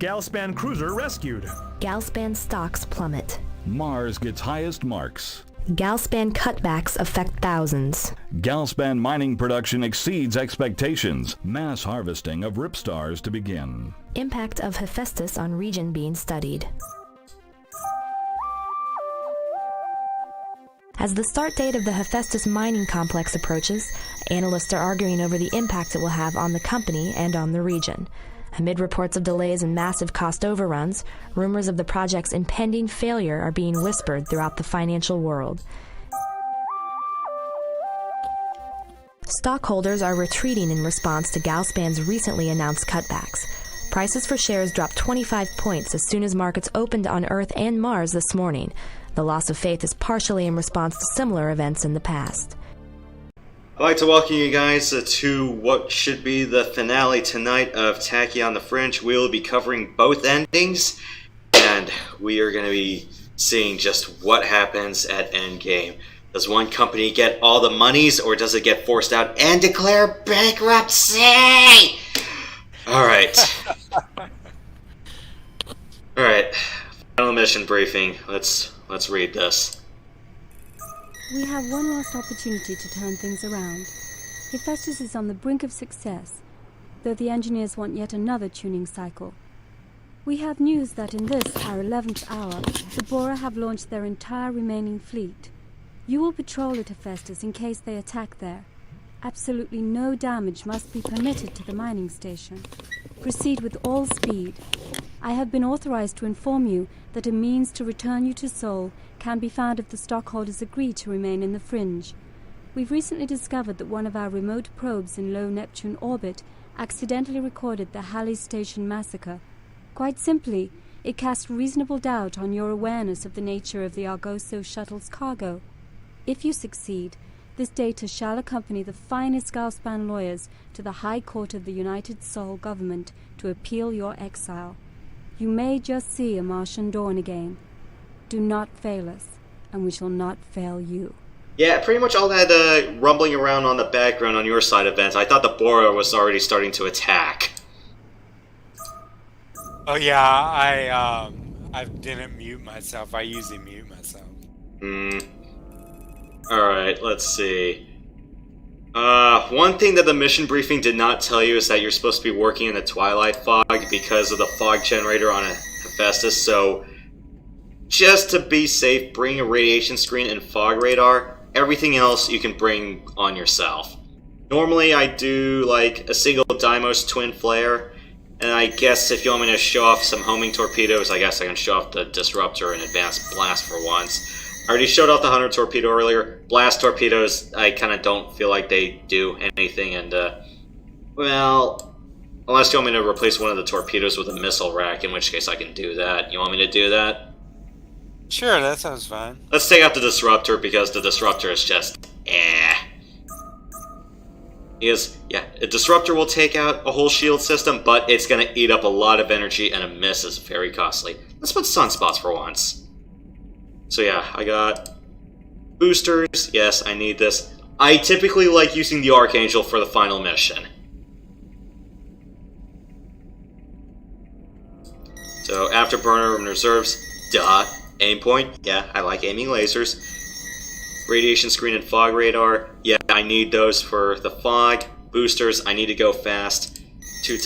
Galspan cruiser rescued. Galspan stocks plummet. Mars gets highest marks. Galspan cutbacks affect thousands. Galspan mining production exceeds expectations. Mass harvesting of ripstars to begin. Impact of Hephaestus on region being studied. As the start date of the Hephaestus mining complex approaches, analysts are arguing over the impact it will have on the company and on the region. Amid reports of delays and massive cost overruns, rumors of the project's impending failure are being whispered throughout the financial world. Stockholders are retreating in response to Galspan's recently announced cutbacks. Prices for shares dropped 25 points as soon as markets opened on Earth and Mars this morning. The loss of faith is partially in response to similar events in the past. I'd like to welcome you guys to what should be the finale tonight of Tachyon the Fringe. We will be covering both endings, and we are going to be seeing just what happens at Endgame. Does one company get all the monies, or does it get forced out and declare bankruptcy? Alright. Alright. Final mission briefing. Let's read this. We have one last opportunity to turn things around. Hephaestus is on the brink of success, though the engineers want yet another tuning cycle. We have news that in this, our 11th hour, the Bora have launched their entire remaining fleet. You will patrol at Hephaestus in case they attack there. Absolutely no damage must be permitted to the mining station. Proceed with all speed. I have been authorized to inform you that a means to return you to Sol can be found if the stockholders agree to remain in the Fringe. We've recently discovered that one of our remote probes in low Neptune orbit accidentally recorded the Halley's Station massacre. Quite simply, it cast reasonable doubt on your awareness of the nature of the Argoso shuttle's cargo. If you succeed, this data shall accompany the finest Galspan lawyers to the High Court of the United Sol government to appeal your exile. You may just see a Martian dawn again. Do not fail us, and we shall not fail you. Yeah, pretty much all that rumbling around on the background on your side of events. I thought the Bora was already starting to attack. Oh yeah, I didn't mute myself. I usually mute myself. Alright, let's see. One thing that the mission briefing did not tell you is that you're supposed to be working in the Twilight Fog because of the fog generator on Hephaestus, so just to be safe, bring a radiation screen and fog radar. Everything else you can bring on yourself. Normally I do like a single Deimos twin flare, and I guess if you want me to show off some homing torpedoes, I guess I can show off the Disruptor and Advanced Blast for once. I already showed off the Hunter torpedo earlier. Blast torpedoes, I kind of don't feel like they do anything, and well, unless you want me to replace one of the torpedoes with a missile rack, in which case I can do that. You want me to do that? Sure, that sounds fine. Let's take out the Disruptor, because the Disruptor is just Because, yeah, a Disruptor will take out a whole shield system, but it's going to eat up a lot of energy, and a miss is very costly. Let's put sunspots for once. So yeah, I got boosters. Yes, I need this. I typically like using the Archangel for the final mission. So afterburner and reserves, duh. Aim point, yeah, I like aiming lasers. Radiation screen and fog radar, yeah, I need those for the fog. Boosters, I need to go fast. Two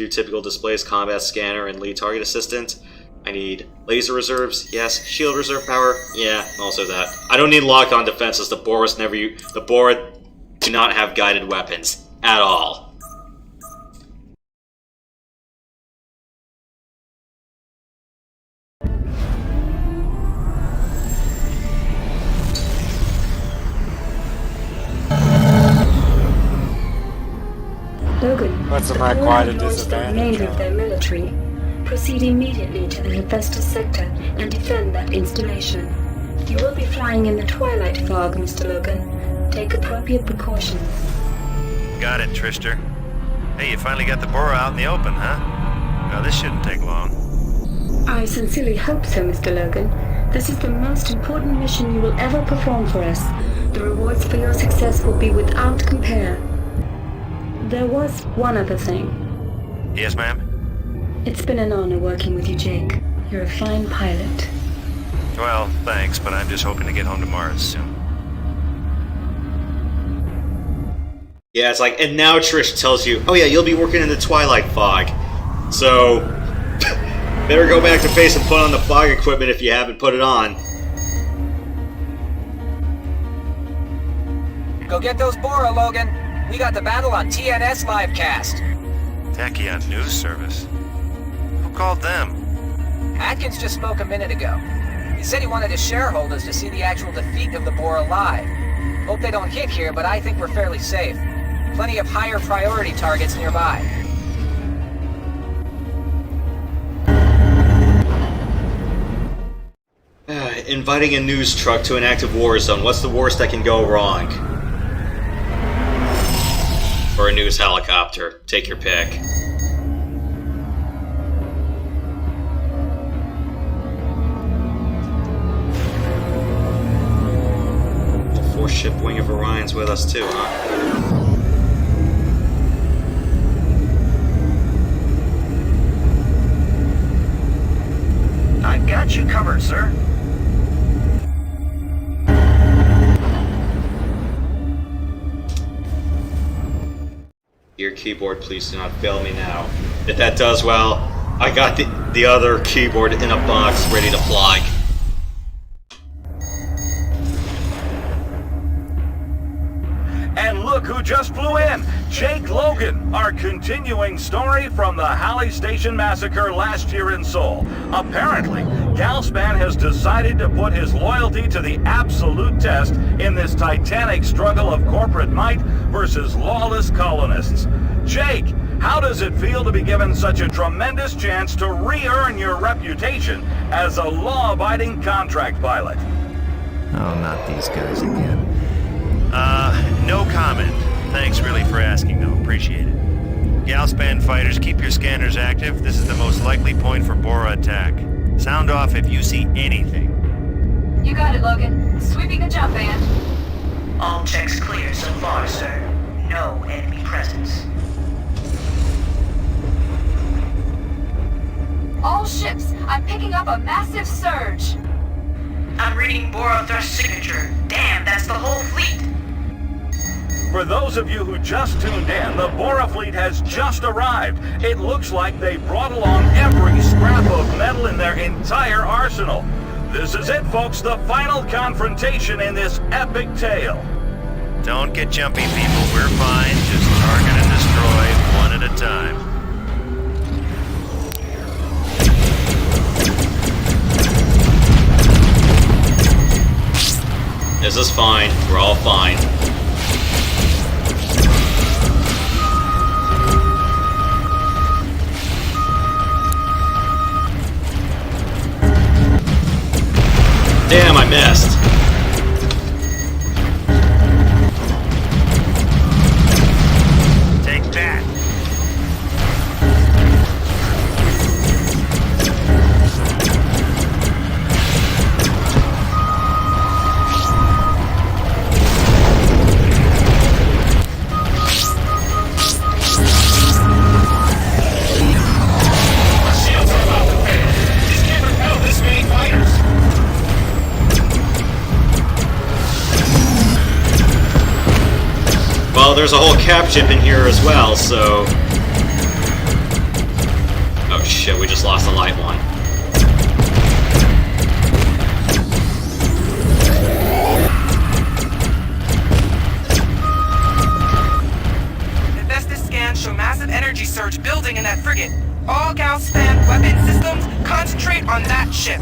typical displays, combat scanner and lead target assistant. I need laser reserves, yes. Shield reserve power, yeah, also that. I don't need lock-on defenses. The Bora do not have guided weapons at all. Logan, What's my quite a disadvantage? Of their military. Proceed immediately to the Hephaestus sector and defend that installation. You will be flying in the Twilight Fog, Mr. Logan. Take appropriate precautions. Got it, Trister. Hey, you finally got the Bora out in the open, huh? Now this shouldn't take long. I sincerely hope so, Mr. Logan. This is the most important mission you will ever perform for us. The rewards for your success will be without compare. There was one other thing. Yes, ma'am? It's been an honor working with you, Jake. You're a fine pilot. Well, thanks, but I'm just hoping to get home to Mars soon. Yeah, it's like, and now Trish tells you, oh yeah, you'll be working in the Twilight Fog. So, better go back to base and put on the fog equipment if you haven't put it on. Go get those Bora, Logan. We got the battle on TNS livecast. Tachyon News Service? Who called them? Atkins just spoke a minute ago. He said he wanted his shareholders to see the actual defeat of the Bora live. Hope they don't hit here, but I think we're fairly safe. Plenty of higher priority targets nearby. Inviting a news truck to an active war zone. What's the worst that can go wrong? Or a news helicopter. Take your pick. The four-ship wing of Orion's with us too, huh? I've got you covered, sir. Your keyboard, please do not fail me now. If that does, well, I got the other keyboard in a box ready to fly. And look who just flew in! Jake Logan, our continuing story from the Halley Station massacre last year in Seoul. Apparently, Galspan has decided to put his loyalty to the absolute test in this titanic struggle of corporate might versus lawless colonists. Jake, how does it feel to be given such a tremendous chance to re-earn your reputation as a law-abiding contract pilot? Oh, not these guys again. No comment. Thanks really for asking, though. Appreciate it. Galspan fighters, keep your scanners active. This is the most likely point for Bora attack. Sound off if you see anything. You got it, Logan. Sweeping the jump band. All checks clear so far, sir. No enemy presence. All ships, I'm picking up a massive surge. I'm reading Bora thrust signature. Damn, that's the whole fleet. For those of you who just tuned in, the Bora fleet has just arrived. It looks like they brought along every scrap of metal in their entire arsenal. This is it, folks, the final confrontation in this epic tale. Don't get jumpy, people. We're fine. Just target and destroy one at a time. This is fine. We're all fine. Damn, I missed. Take that. Well, there's a whole cap ship in here as well, so... Oh shit, we just lost a light one. Hephaestus scans show massive energy surge building in that frigate. All Galspan weapon systems, concentrate on that ship.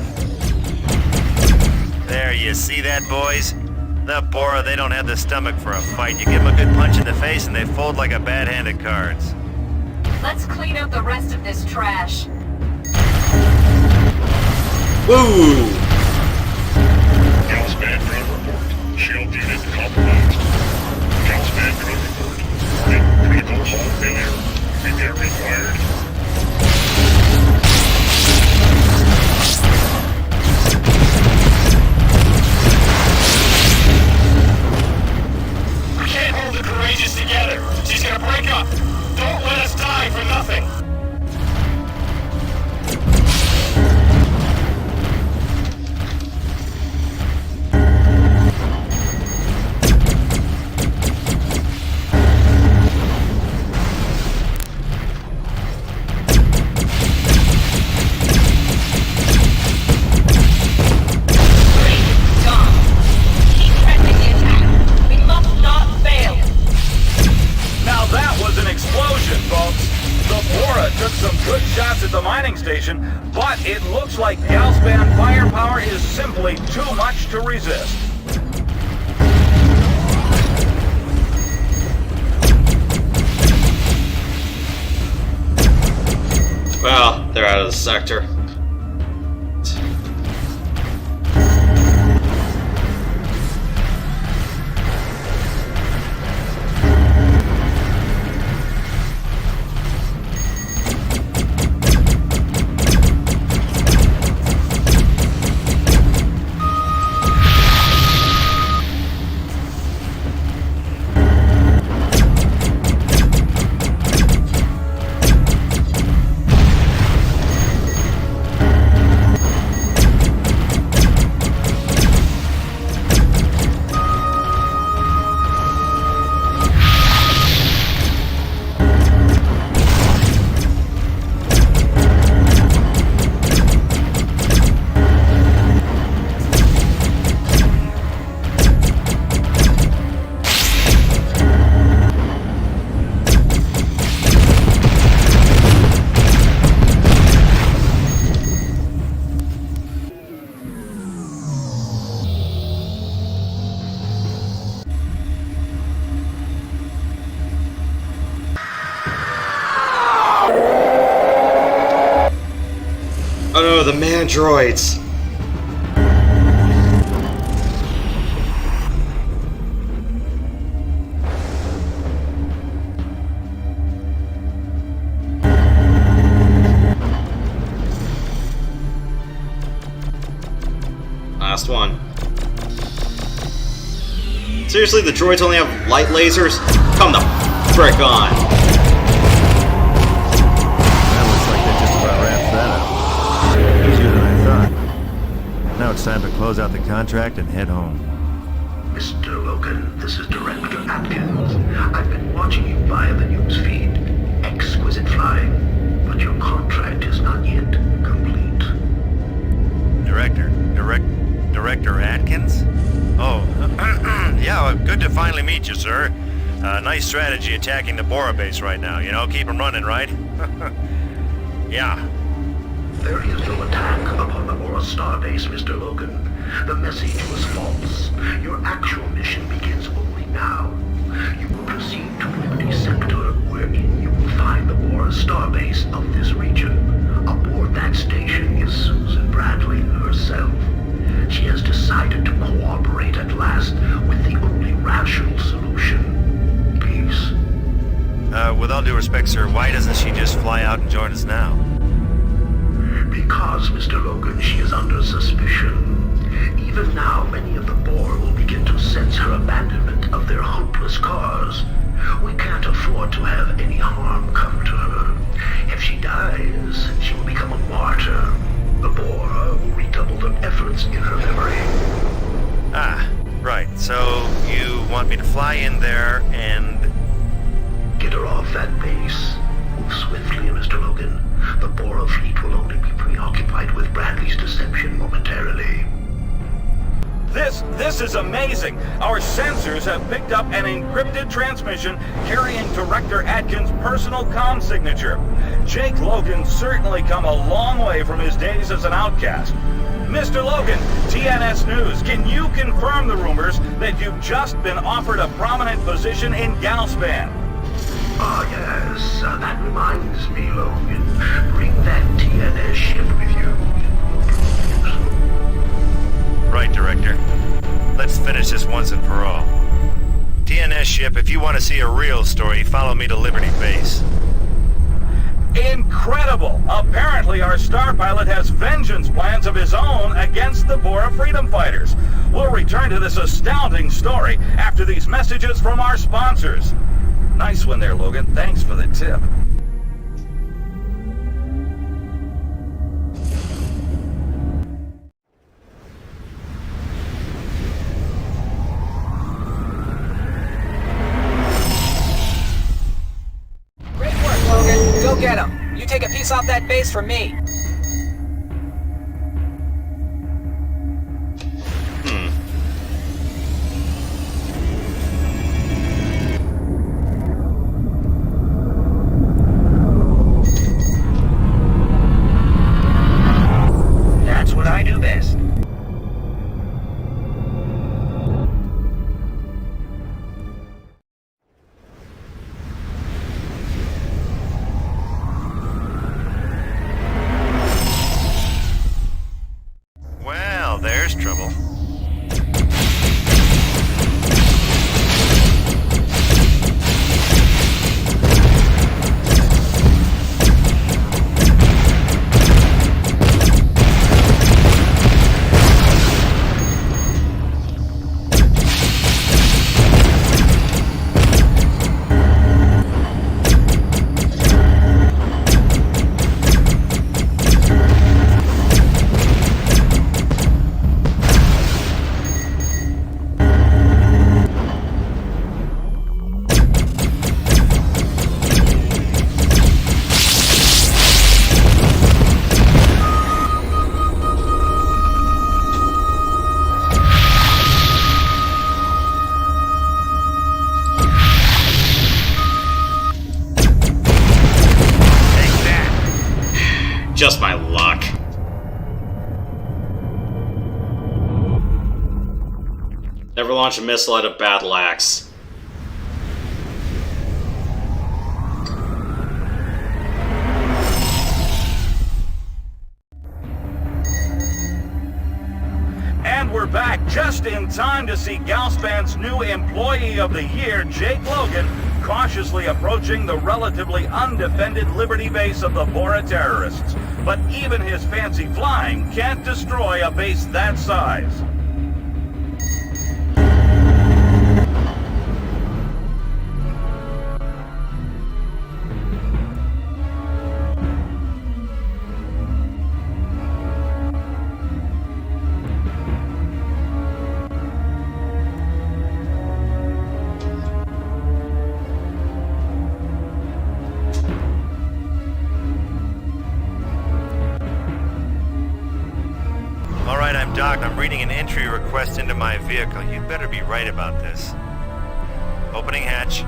There, you see that, boys? The Bora, they don't have the stomach for a fight. You give them a good punch in the face and they fold like a bad hand of cards. Let's clean up the rest of this trash. Woo! Galspan drone report. Shield unit compromised. Galspan drone report. Warning, critical hull failure. Repair required. We can't hold the courageous together. She's gonna break up. Don't let us die for nothing. the mining station, but it looks like Galspan firepower is simply too much to resist. Well, they're out of the sector. Oh no, the mandroids! Last one. Seriously, the droids only have light lasers? Come the frick on! That looks like they just about wrapped that up. Easier than I thought. Now it's time to close out the contract and head home. Mr. Logan, this is Director Atkins. I've been watching you via the news feed. Exquisite flying, but your contract is not yet complete. Director Atkins? Oh, yeah, good to finally meet you, sir. Nice strategy attacking the Bora base right now, you know, keep them running, right? Yeah. There is no attack upon the Bora starbase, Mr. Logan. The message was false. Your actual mission begins only now. You will proceed to Liberty Sector, wherein you will find the Bora starbase of this region. Aboard that station is Susan Bradley herself. She has decided to cooperate at last with the only rational solution. Peace. With all due respect, sir, why doesn't she just fly out and join us now? Because, Mr. Logan, she is under suspicion. Even now, many of the Boar will begin to sense her abandonment of their hopeless cause. We can't afford to have any harm come to her. If she dies, she will become a martyr. The Boar will redouble their efforts in her memory. Ah, right. So you want me to fly in there and... Get her off that base. Move swiftly, Mr. Logan. The Bora fleet will only be preoccupied with Bradley's deception momentarily. This is amazing! Our sensors have picked up an encrypted transmission carrying Director Atkins' personal comm signature. Jake Logan's certainly come a long way from his days as an outcast. Mr. Logan, TNS News, can you confirm the rumors that you've just been offered a prominent position in Galspan? Ah, yes. That reminds me, Logan. Bring that TNS ship with you. Right, Director. Let's finish this once and for all. TNS ship, if you want to see a real story, follow me to Liberty Base. Incredible! Apparently our star pilot has vengeance plans of his own against the Bora freedom fighters. We'll return to this astounding story after these messages from our sponsors. Nice one there, Logan. Thanks for the tip. Great work, Logan. Go get him. You take a piece off that base for me. launch a missile out of Battle Axe. And we're back just in time to see Galspan's new Employee of the Year, Jake Logan, cautiously approaching the relatively undefended Liberty base of the Bora terrorists. But even his fancy flying can't destroy a base that size. Doc, I'm reading an entry request into my vehicle. You'd better be right about this. Opening hatch.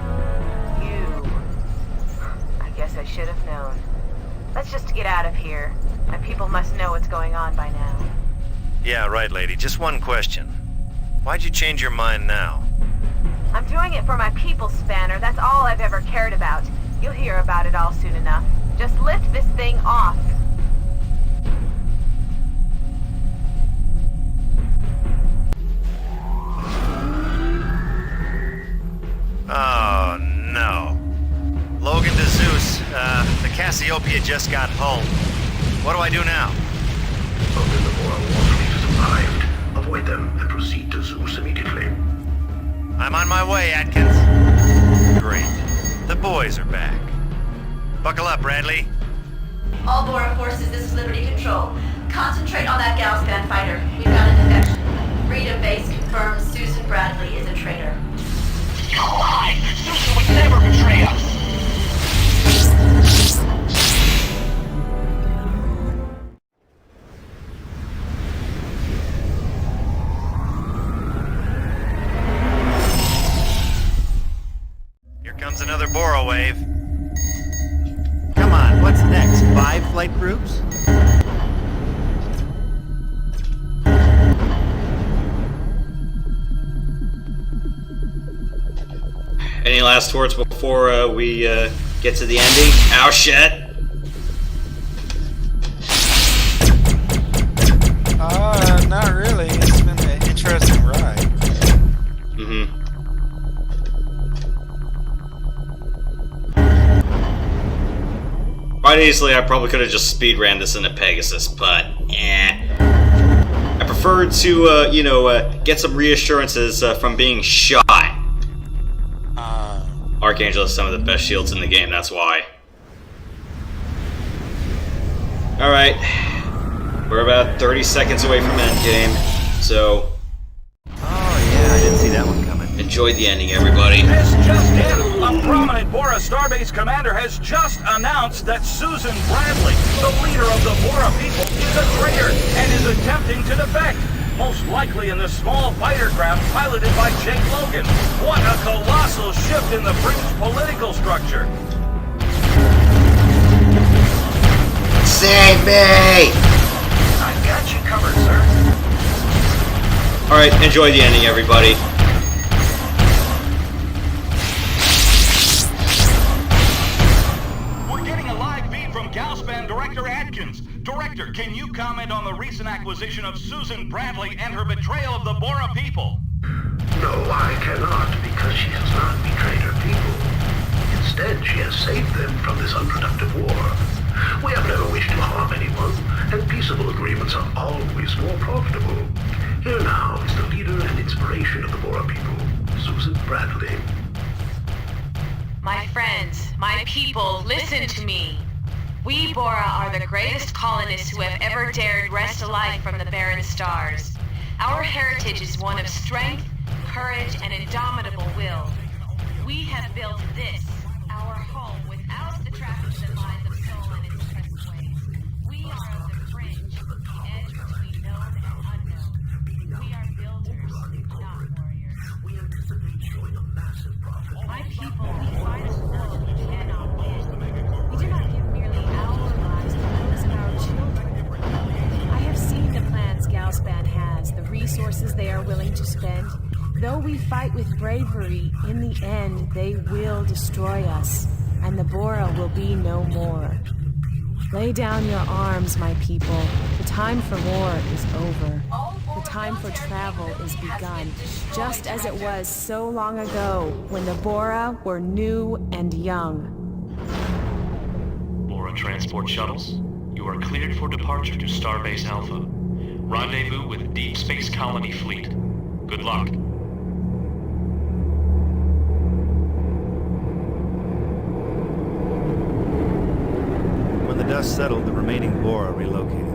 I guess I should have known. Let's just get out of here. My people must know what's going on by now. Yeah, right, lady. Just one question. Why'd you change your mind now? I'm doing it for my people, Spanner. That's all I've ever cared about. You'll hear about it all soon enough. Just lift this thing off. Oh, no. Logan to Zeus, the Cassiopeia just got home. What do I do now? Logan, the Bora war fleet has arrived. Avoid them and proceed to Zeus immediately. I'm on my way, Atkins. Great. The boys are back. Buckle up, Bradley. All Bora forces, this is Liberty Control. Concentrate on that Galspan fighter. We've got a defection. Freedom Base confirms Susan Bradley is a traitor. You lie! Susan would never betray us! Here comes another Bora wave. Come on, what's next? 5 flight groups? Any last words before we get to the ending? Ow, shit! Not really. It's been an interesting ride. Quite easily, I probably could have just speed ran this into Pegasus, but I preferred to, get some reassurances from being shot. Archangel has some of the best shields in the game, that's why. Alright. We're about 30 seconds away from endgame, so... Oh yeah, I didn't see that one coming. Enjoy the ending, everybody. This just in! A prominent Bora Starbase commander has just announced that Susan Bradley, the leader of the Bora people, is a traitor and is attempting to defect. Most likely in the small fighter craft piloted by Jake Logan. What a colossal shift in the Fringe political structure. Save me! I've got you covered, sir. Alright, enjoy the ending, everybody. We're getting a live feed from Galspan Director Atkins. Director, can you comment on the recent acquisition of Susan Bradley and her betrayal of the Bora people? No, I cannot, because she has not betrayed her people. Instead, she has saved them from this unproductive war. We have never wished to harm anyone, and peaceable agreements are always more profitable. Here now is the leader and inspiration of the Bora people, Susan Bradley. My friends, my people, listen to me. We Bora are the greatest colonists who have ever dared wrest a life from the barren stars. Our heritage is one of strength, courage, and indomitable will. We have built this, our home, without the trappings and lines of soul and its ways. We are of the fringe, the edge between known and unknown. We are builders, not warriors. We anticipate showing a massive profit. My people, we fight a war we cannot win. We do not give merely our lives, but those of our children. I have seen the plans Galspan has, the resources they are willing to spend. Though we fight with bravery, in the end, they will destroy us, and the Bora will be no more. Lay down your arms, my people. The time for war is over. The time for travel is begun, just as it was so long ago when the Bora were new and young. Bora transport shuttles, you are cleared for departure to Starbase Alpha. Rendezvous with Deep Space Colony Fleet. Good luck. When the dust settled, the remaining Bora relocated.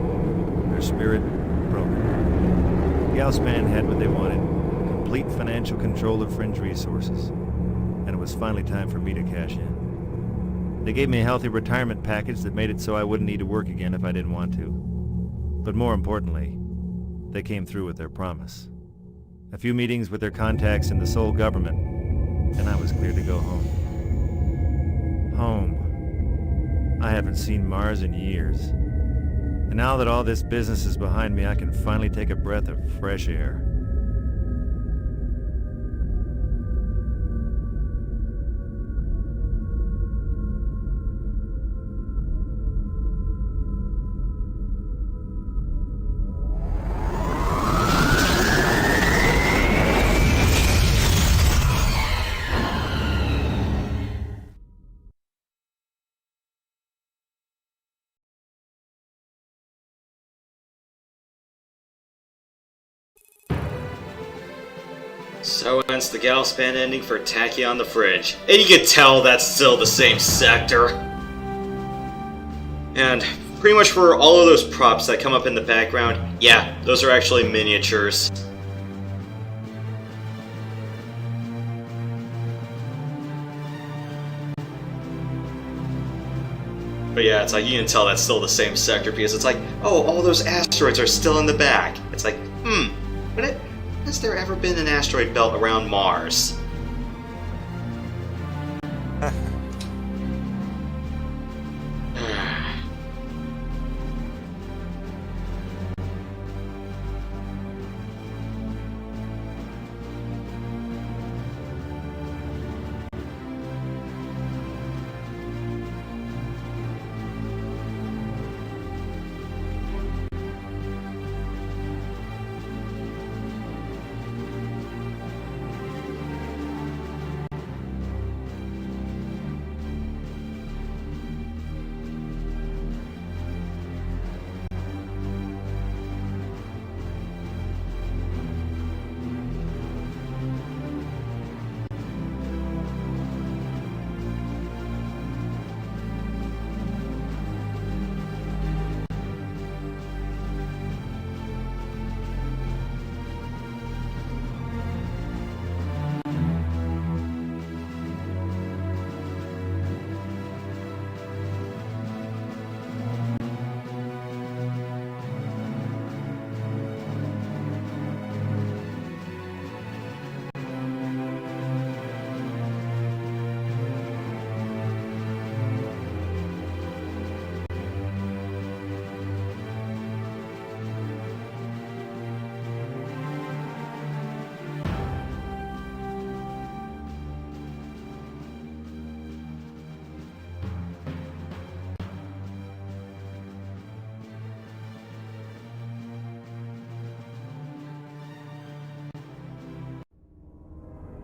Their spirit broken. Galspan had what they wanted, complete financial control of Fringe resources. And it was finally time for me to cash in. They gave me a healthy retirement package that made it so I wouldn't need to work again if I didn't want to. But more importantly, they came through with their promise. A few meetings with their contacts in the Sol government, and I was cleared to go home. Home. I haven't seen Mars in years. And now that all this business is behind me, I can finally take a breath of fresh air. So ends the Galspan ending for Tachyon the Fringe. And you can tell that's still the same sector. And pretty much for all of those props that come up in the background, yeah, those are actually miniatures. But yeah, it's like you can tell that's still the same sector because it's like, oh, all those asteroids are still in the back. It's like, but has there ever been an asteroid belt around Mars?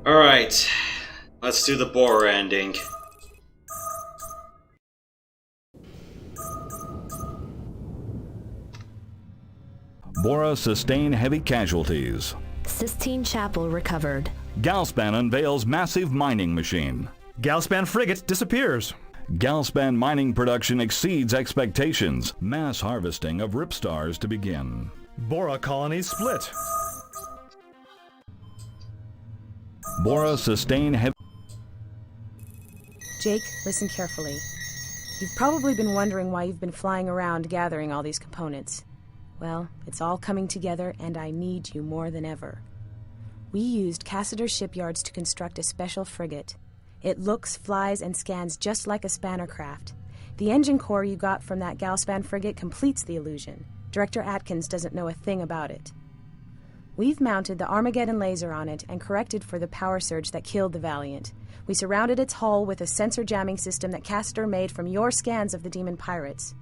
Alright, let's do the Bora ending. Bora sustain heavy casualties. Sistine Chapel recovered. Galspan unveils massive mining machine. Galspan frigate disappears. Galspan mining production exceeds expectations. Mass harvesting of ripstars to begin. Bora colonies split. Bora sustain heavy... Jake, listen carefully. You've probably been wondering why you've been flying around gathering all these components. Well, it's all coming together, and I need you more than ever. We used Cassiter shipyards to construct a special frigate. It looks, flies, and scans just like a spanner craft. The engine core you got from that Galspan frigate completes the illusion. Director Atkins doesn't know a thing about it. We've mounted the Armageddon laser on it and corrected for the power surge that killed the Valiant. We surrounded its hull with a sensor jamming system that Castor made from your scans of the Demon Pirates.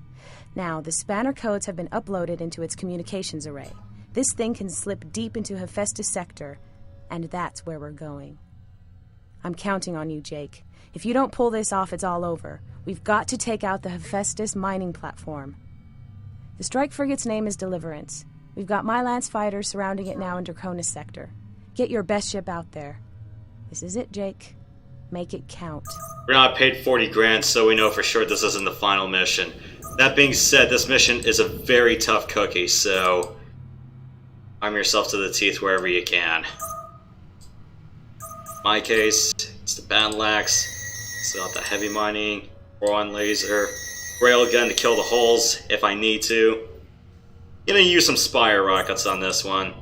Now, the spanner codes have been uploaded into its communications array. This thing can slip deep into Hephaestus sector, and that's where we're going. I'm counting on you, Jake. If you don't pull this off, it's all over. We've got to take out the Hephaestus mining platform. The strike frigate's name is Deliverance. We've got Mylance fighters surrounding it now in Draconis sector. Get your best ship out there. This is it, Jake. Make it count. We're not paid 40 grand, so we know for sure this isn't the final mission. That being said, this mission is a very tough cookie, so arm yourself to the teeth wherever you can. In my case, it's the battle axe, still got the heavy mining, boron laser, railgun to kill the holes if I need to. Gonna use some spire rockets on this one.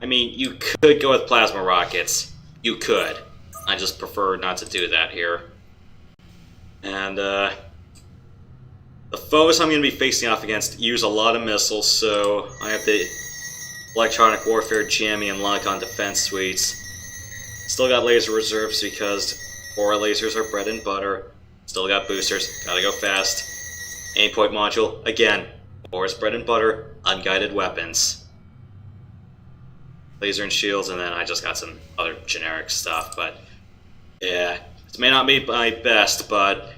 I mean, you could go with plasma rockets. You could. I just prefer not to do that here. And, the foes I'm going to be facing off against use a lot of missiles, so I have the electronic warfare jamming and lock-on defense suites. Still got laser reserves because Bora lasers are bread and butter. Still got boosters, gotta go fast. Aim point module, again, Bora's bread and butter, unguided weapons. Laser and shields, and then I just got some other generic stuff, but yeah, it may not be my best, but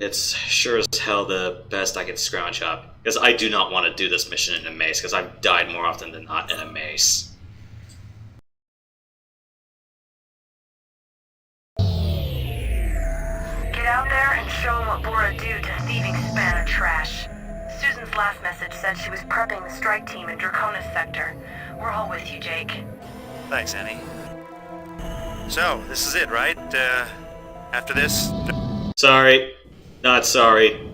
it's sure as hell the best I can scrounge up. Because I do not want to do this mission in a mace, because I've died more often than not in a mace. Get out there and show them what Bora do to thieving spanner trash. Susan's last message said she was prepping the strike team in Draconis sector. We're all with you, Jake. Thanks, Annie. So, this is it, right? After this... Sorry. Not sorry.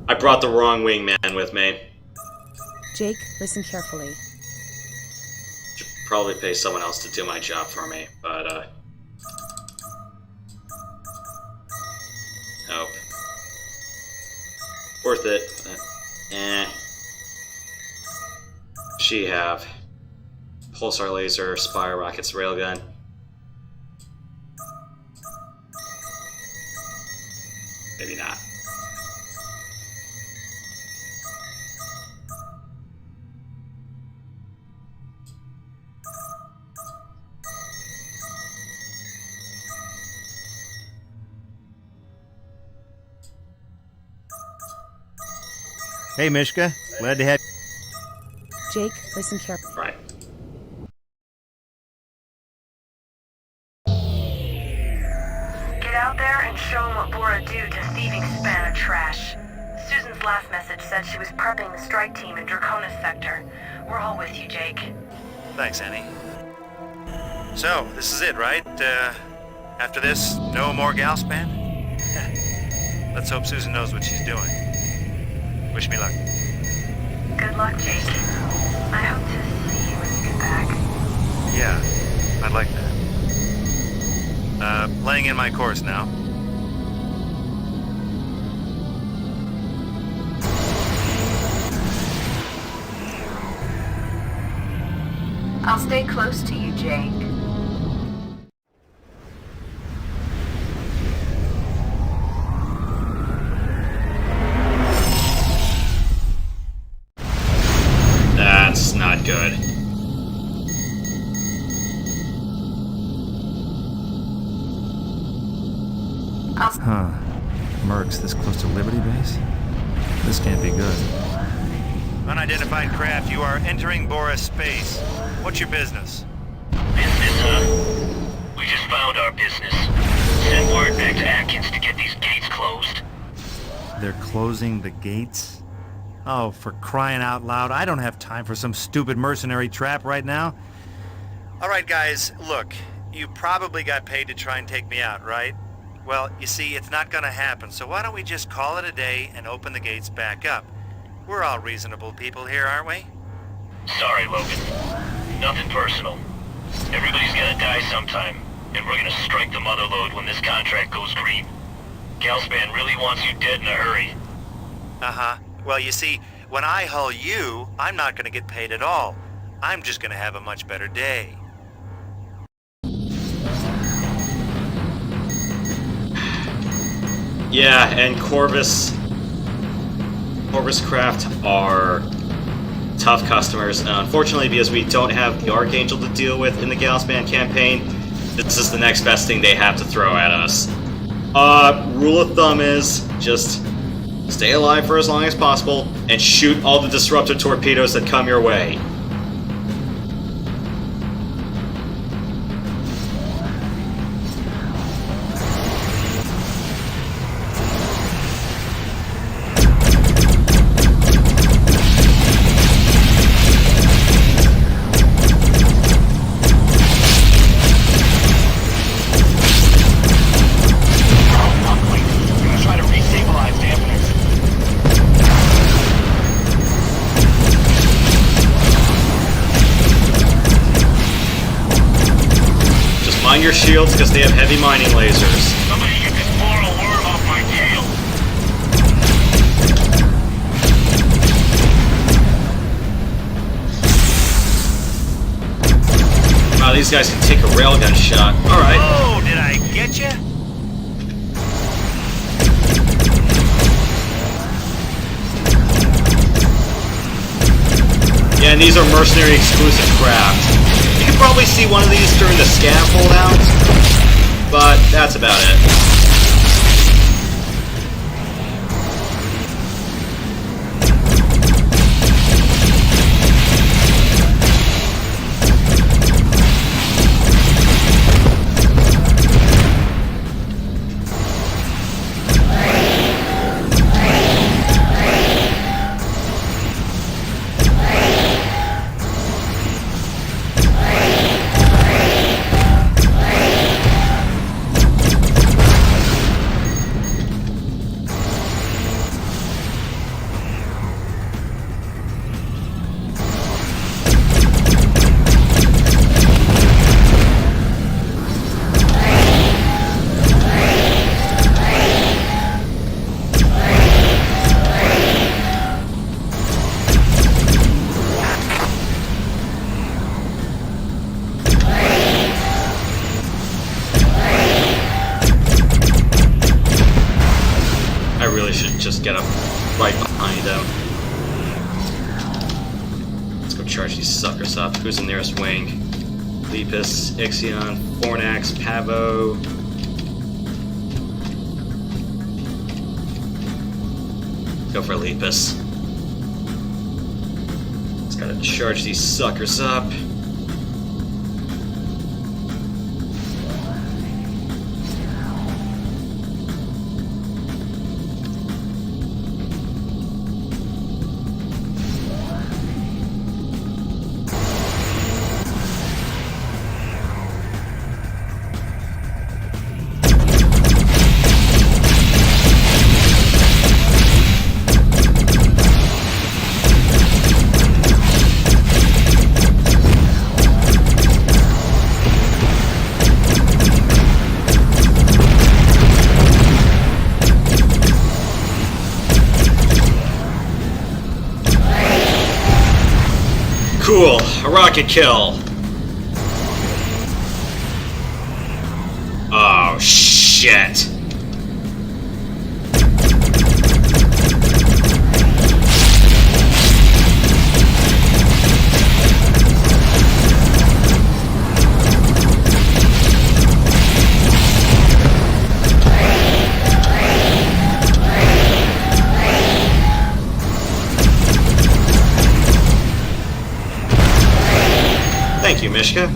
I brought the wrong wingman with me. Jake, listen carefully. Should probably pay someone else to do my job for me, but, nope. Worth it. She have. Pulsar laser, spire rockets, railgun. Maybe not. Hey, Mishka. Glad to have... Jake, listen carefully. Right. Get out there and show them what Bora do to thieving spanner trash. Susan's last message said she was prepping the strike team in Draconis sector. We're all with you, Jake. Thanks, Annie. So, this is it, right? After this, no more Galspan? Let's hope Susan knows what she's doing. Wish me luck. Good luck, Jake. I hope to see you when you get back. Yeah, I'd like that. Laying in my course now. I'll stay close to you, Jake. That's not good. Huh. Mercs this close to Liberty Base? This can't be good. Unidentified craft, you are entering Bora space. What's your business? Business, huh? We just found our business. Send word back to Atkins to get these gates closed. They're closing the gates? Oh, for crying out loud, I don't have time for some stupid mercenary trap right now. Alright guys, look, you probably got paid to try and take me out, right? Well, you see, it's not gonna happen, so why don't we just call it a day and open the gates back up? We're all reasonable people here, aren't we? Sorry, Logan. Nothing personal. Everybody's gonna die sometime, and we're gonna strike the mother load when this contract goes green. Galspan really wants you dead in a hurry. Uh-huh. Well, you see, when I hull you, I'm not gonna get paid at all. I'm just gonna have a much better day. Yeah, and Corvus Craft are tough customers. Unfortunately, because we don't have the Archangel to deal with in the Galspan campaign, this is the next best thing they have to throw at us. Rule of thumb is just stay alive for as long as possible and shoot all the disruptor torpedoes that come your way. Mind your shields, because they have heavy mining lasers. Somebody get this mortal worm off my tail! Wow, these guys can take a railgun shot. Alright. Oh, did I get you? Yeah, and these are mercenary exclusive craft. You can probably see one of these during the scaffold out, but that's about it. Just get up right behind him. Let's go charge these suckers up. Who's the nearest wing? Lepus, Ixion, Fornax, Pavo. Go for Lepus. Just gotta charge these suckers up. Cool, a rocket kill. Oh, shit. Thank you, Mishka.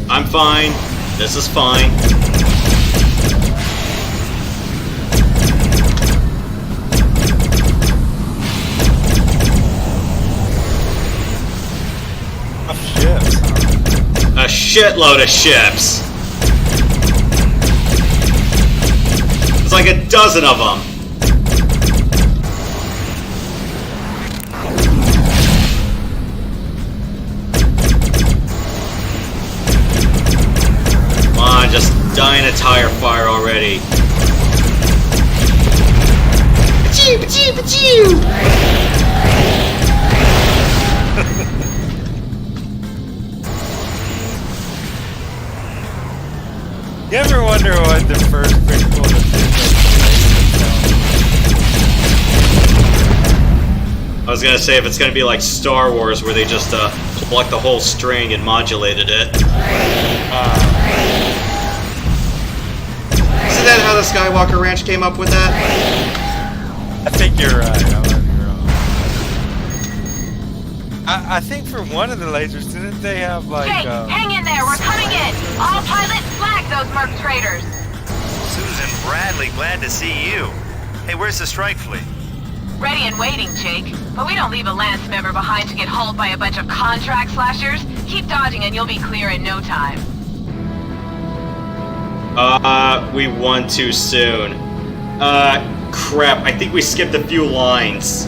I'm fine. This is fine. shitload of ships. There's like a dozen of them. Come on, just die in a tire fire already. Pachoo, pachoo, pachoo! You ever wonder what the first prequel to I was gonna say if it's gonna be like Star Wars where they just plucked the whole string and modulated it. Isn't that how the Skywalker Ranch came up with that? I think you're right. I might be wrong. I think for one of the lasers, didn't they have like? Jake, hang in there. We're coming in. All pilots, flag those merc traders. Susan Bradley, glad to see you. Hey, where's the strike fleet? Ready and waiting, Jake. But we don't leave a Lance member behind to get hauled by a bunch of contract slashers. Keep dodging and you'll be clear in no time. We won too soon. Crap, I think we skipped a few lines.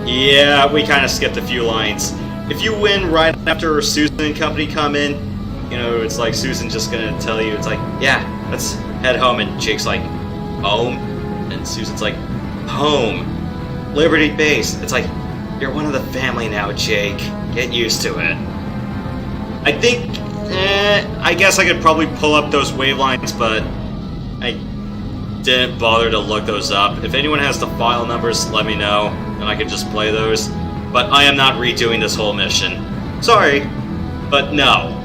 Yeah, we kind of skipped a few lines. If you win right after Susan and company come in, you know, it's like Susan just gonna tell you, it's like, yeah, let's head home, and Jake's like, home? And Susan's like, home. Liberty Base. It's like, you're one of the family now, Jake. Get used to it. I think, I guess I could probably pull up those wavelines, but I didn't bother to look those up. If anyone has the file numbers, let me know, and I can just play those. But I am not redoing this whole mission. Sorry, but no.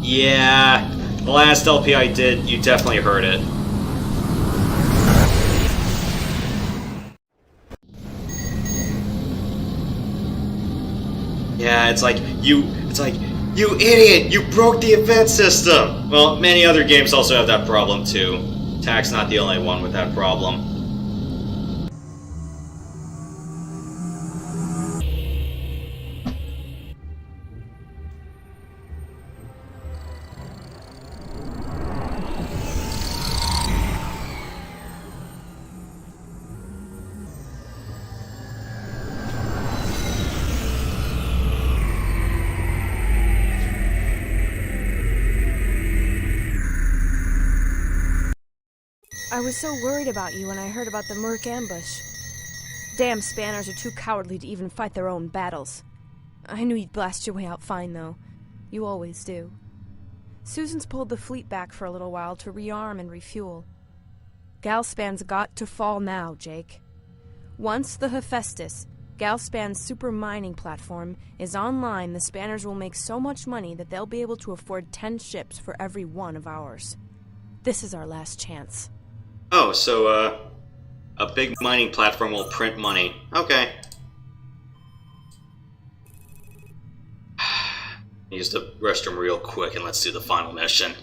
Yeah, the last LP I did, you definitely heard it. Yeah, it's like, you idiot, you broke the event system! Well, many other games also have that problem too. Tach's not the only one with that problem. I was so worried about you when I heard about the Merc ambush. Damn Spanners are too cowardly to even fight their own battles. I knew you'd blast your way out fine, though. You always do. Susan's pulled the fleet back for a little while to rearm and refuel. Galspan's got to fall now, Jake. Once the Hephaestus, Galspan's super mining platform, is online, the Spanners will make so much money that they'll be able to afford 10 ships for every one of ours. This is our last chance. Oh, so, a big mining platform will print money. Okay. Use the restroom real quick and let's do the final mission.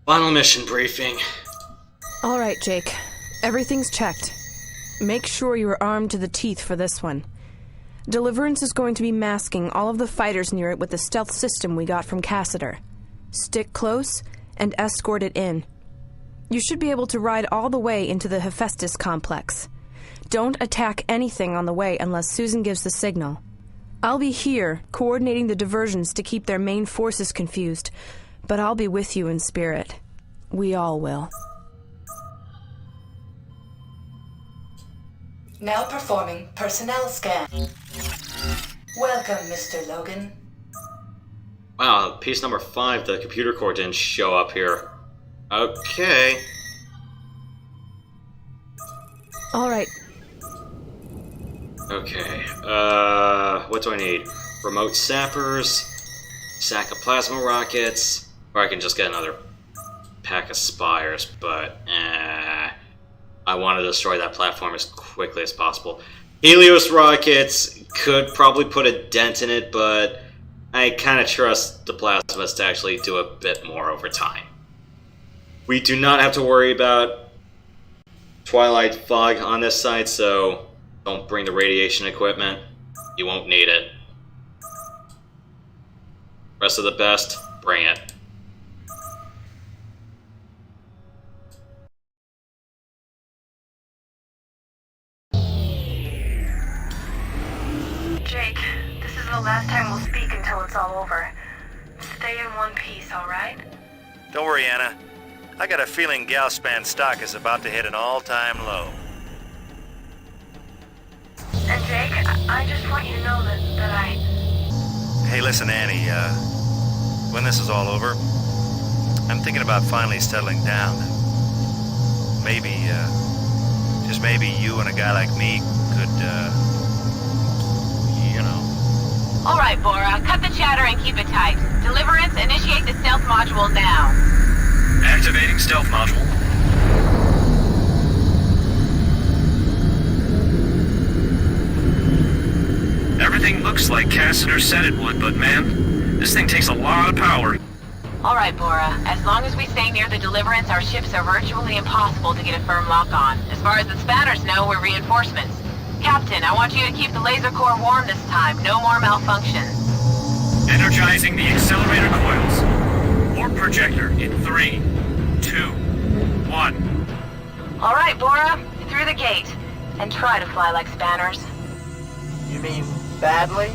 Final mission briefing. All right, Jake. Everything's checked. Make sure you're armed to the teeth for this one. Deliverance is going to be masking all of the fighters near it with the stealth system we got from Cassiter. Stick close and escort it in. You should be able to ride all the way into the Hephaestus complex. Don't attack anything on the way unless Susan gives the signal. I'll be here, coordinating the diversions to keep their main forces confused, but I'll be with you in spirit. We all will. Now performing personnel scan. Welcome, Mr. Logan. Wow, piece number 5, the computer core didn't show up here. Okay. Alright. Okay, what do I need? Remote sappers, sack of plasma rockets, or I can just get another pack of spires, but I want to destroy that platform as quickly as possible. Helios rockets could probably put a dent in it, but I kind of trust the plasmas to actually do a bit more over time. We do not have to worry about Twilight Fog on this side, so don't bring the radiation equipment. You won't need it. Rest of the best, bring it. Jake, this is the last time we'll speak until it's all over. Stay in one piece, alright? Don't worry, Anna. I got a feeling Galspan stock is about to hit an all-time low. And Jake, I just want you to know that I... Hey, listen, Annie, when this is all over, I'm thinking about finally settling down. Maybe, just maybe you and a guy like me could, you know... Alright, Bora, cut the chatter and keep it tight. Deliverance, initiate the stealth module now. Activating stealth module. Everything looks like Cassiter said it would, but man, this thing takes a lot of power. Alright, Bora. As long as we stay near the Deliverance, our ships are virtually impossible to get a firm lock on. As far as the spanners know, we're reinforcements. Captain, I want you to keep the laser core warm this time. No more malfunctions. Energizing the accelerator coils. Warp projector in 3, 2, 1. Alright, Bora. Through the gate. And try to fly like spanners. You mean badly?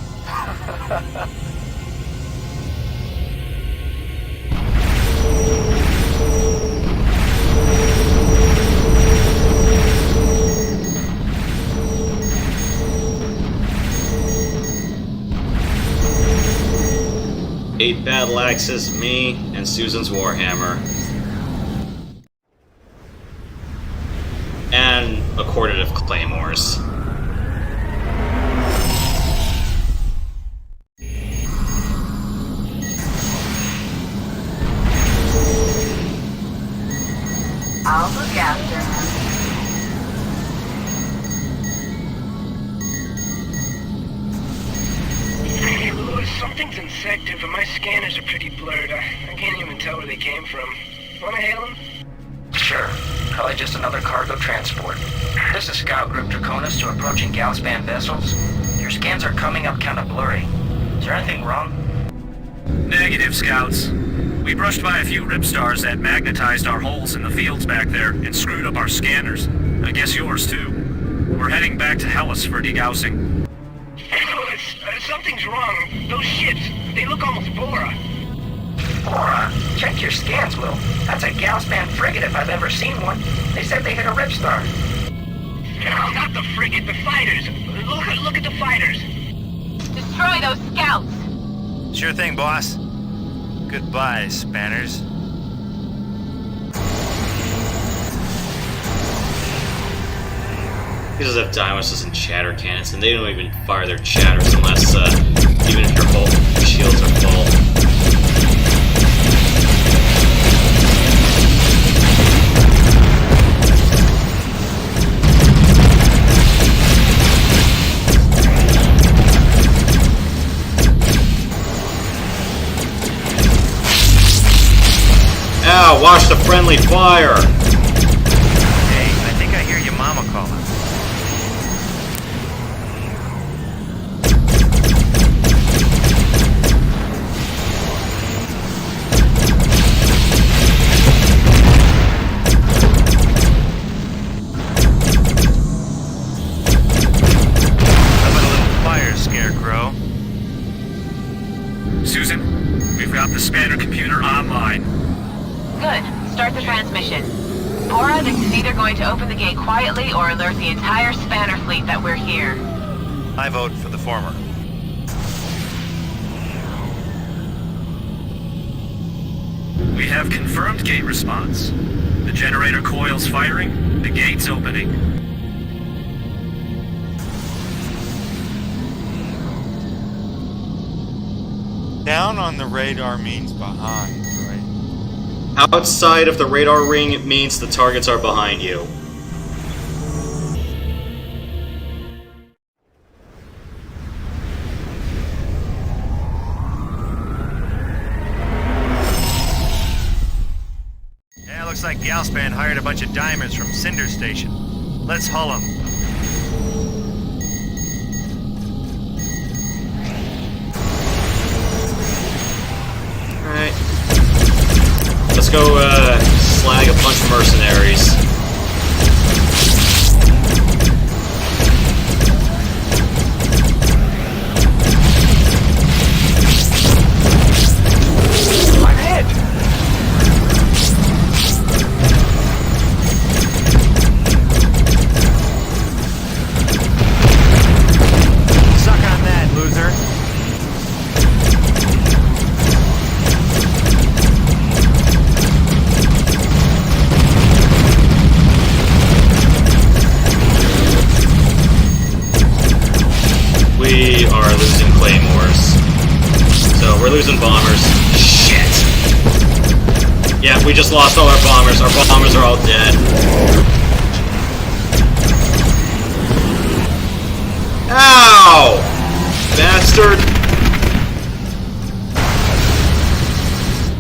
Eight battle axes, me, and Susan's Warhammer. And a quartet of claymores. I'll look after him. Hey, Louis, something's infected, but my scanners are pretty blurred. I can't even tell where they came from. Wanna hail them? Sure. Probably just another cargo transport. This is Scout Group Draconis to approaching Galspan vessels. Your scans are coming up kinda blurry. Is there anything wrong? Negative, Scouts. We brushed by a few ripstars that magnetized our holes in the fields back there and screwed up our scanners. I guess yours too. We're heading back to Hellas for degaussing. Something's wrong. Those ships, they look almost Bora. Bora? Check your scans, Will. That's a Galspan frigate if I've ever seen one. They said they hit a ripstar. No, not the frigate, the fighters. Look at the fighters. Destroy those scouts. Sure thing, boss. Goodbye, spanners. Because of Dymos and chatter cannons, and they don't even fire their chatters unless, even if your shields are full. Ow, watch the friendly fire! Hey, I think I hear your mama calling. start the transmission. Bora, this is either going to open the gate quietly or alert the entire spanner fleet that we're here. I vote for the former. We have confirmed gate response. The generator coil's firing, the gate's opening. Down on the radar means behind, right? Outside of the radar ring, it means the targets are behind you. Yeah, looks like Galspan hired a bunch of diamonds from Cinder Station. Let's hull them. Alright. Let's go, slag a bunch of mercenaries. I'm hit! Suck on that, loser. We are losing claymores. So we're losing bombers. Shit! Yeah, we just lost all our bombers. Our bombers are all dead. Ow! Bastard!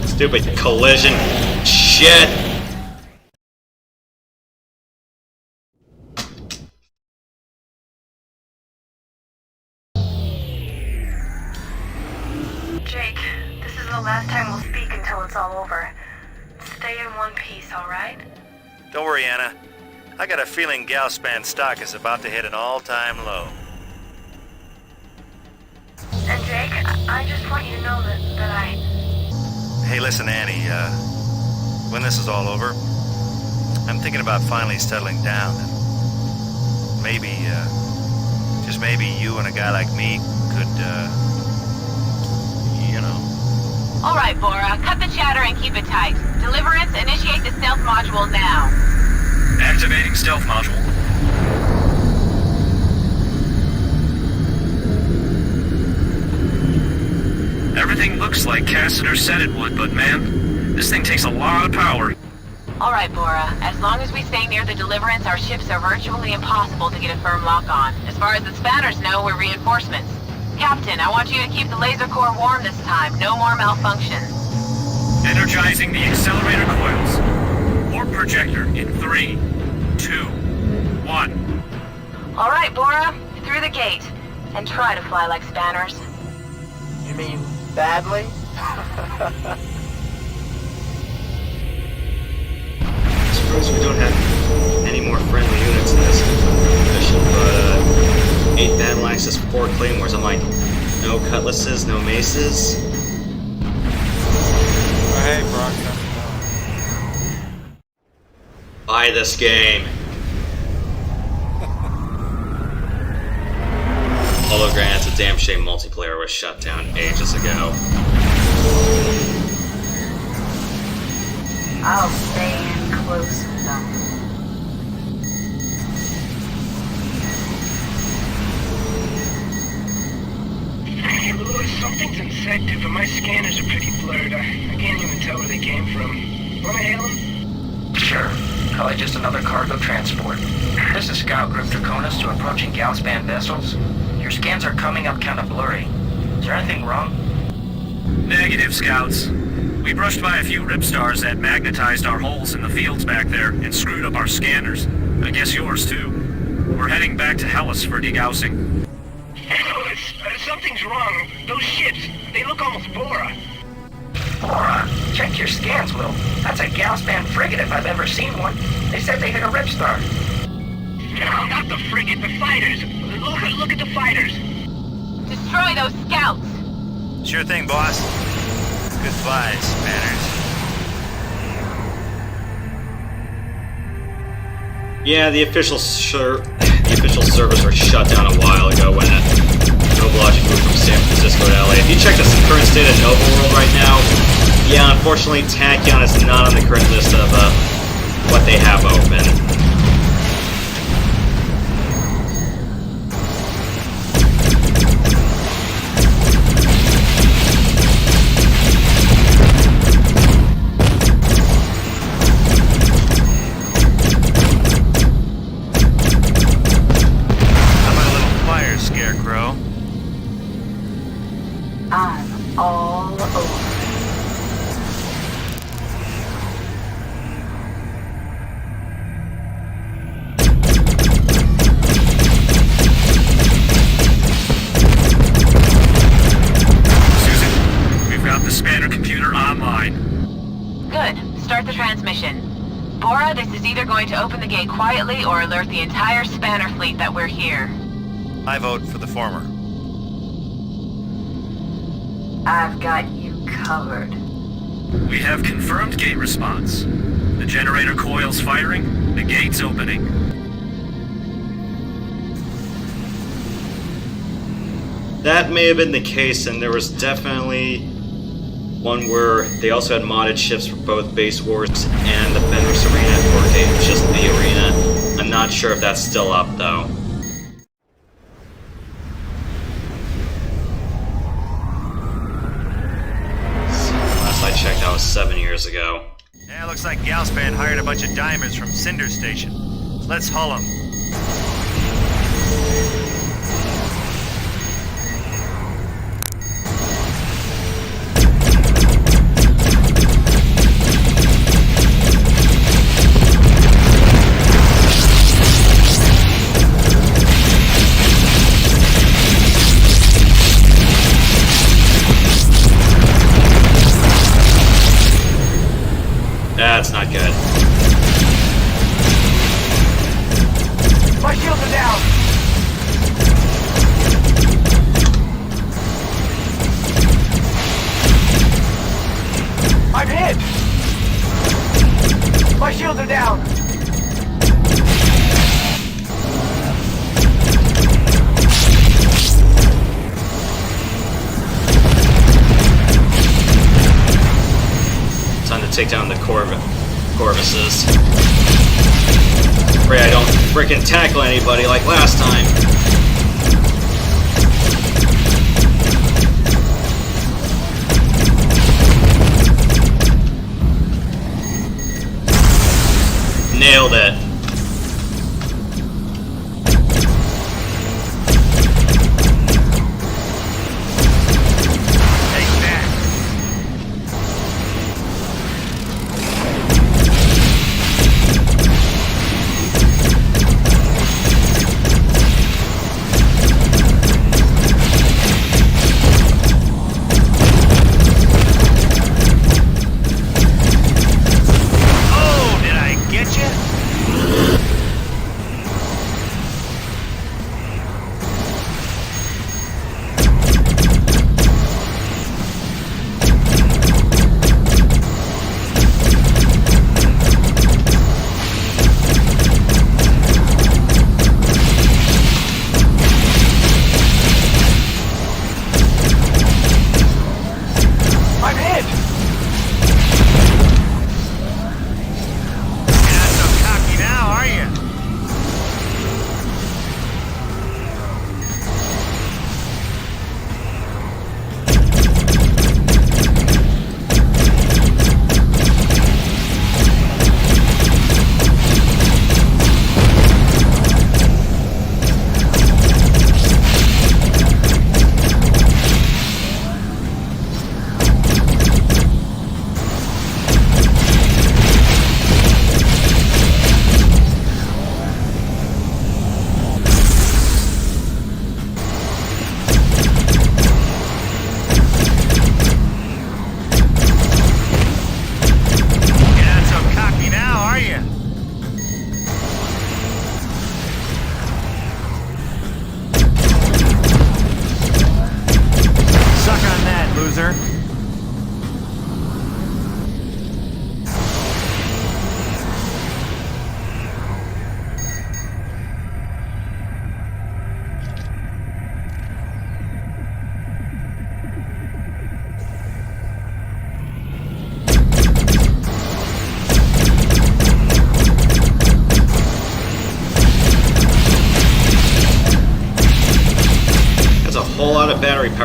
Stupid collision. Shit! Jake, this is the last time we'll speak until it's all over. Stay in one piece, alright? Don't worry, Anna. I got a feeling Galspan stock is about to hit an all-time low. And Jake, I just want you to know that I... Hey, listen, Annie, when this is all over, I'm thinking about finally settling down and maybe, just maybe you and a guy like me could, you know. Alright, Bora, cut the chatter and keep it tight. Deliverance, initiate the stealth module now. Activating stealth module. Everything looks like Cassiter said it would, but man, this thing takes a lot of power. Alright, Bora, as long as we stay near the Deliverance, our ships are virtually impossible to get a firm lock on. As far as the spanners know, we're reinforcements. Captain, I want you to keep the laser core warm this time. No more malfunctions. Energizing the accelerator coils. Warp projector in 3, 2, 1. Alright, Bora, through the gate. And try to fly like spanners. You mean badly? I suppose we don't have any more friendly units in this mission, but 8 battle axes, 4 claymores. I'm like, no cutlasses, no maces. Oh, hey, Brock. Buy this game. Hologram, it's a damn shame multiplayer was shut down ages ago. I'll stay in close with them. Something's infected, but my scanners are pretty blurred. I can't even tell where they came from. Wanna hail them? Sure. Probably just another cargo transport. This is Scout Group Draconis to approaching Galspan vessels. Your scans are coming up kind of blurry. Is there anything wrong? Negative, Scouts. We brushed by a few ripstars that magnetized our holes in the fields back there and screwed up our scanners. I guess yours, too. We're heading back to Hellas for degaussing. Something's wrong. Those ships, they look almost Bora. Bora? Check your scans, Will. That's a Galspan frigate if I've ever seen one. They said they hit a ripstar. No, not the frigate, the fighters. Look at the fighters. Destroy those scouts. Sure thing, boss. Goodbye, Spanners. Yeah, the official servers were shut down a while ago when NovaLogic moved from San Francisco to LA. If you check the current state of Nova World right now, yeah, unfortunately Tachyon is not on the current list of what they have open. Scarecrow. I'm all over. Susan, we've got the spanner computer online. Good. Start the transmission. Bora, this is either going to open the gate quietly or alert the entire spanner fleet that we're here. I vote for the former. I've got you covered. We have confirmed gate response. The generator coil's firing, the gate's opening. That may have been the case, and there was definitely one where they also had modded ships for both Base Wars and the Fenris Arena, or it was just the arena. I'm not sure if that's still up, though. I checked, that was 7 years ago. Yeah, looks like Galspan hired a bunch of diamonds from Cinder Station. Let's hull them. That's not good. My shields are down! I'm hit! My shields are down! Time to take down the Corvuses. Pray I don't frickin' tackle anybody like last time. Nailed it.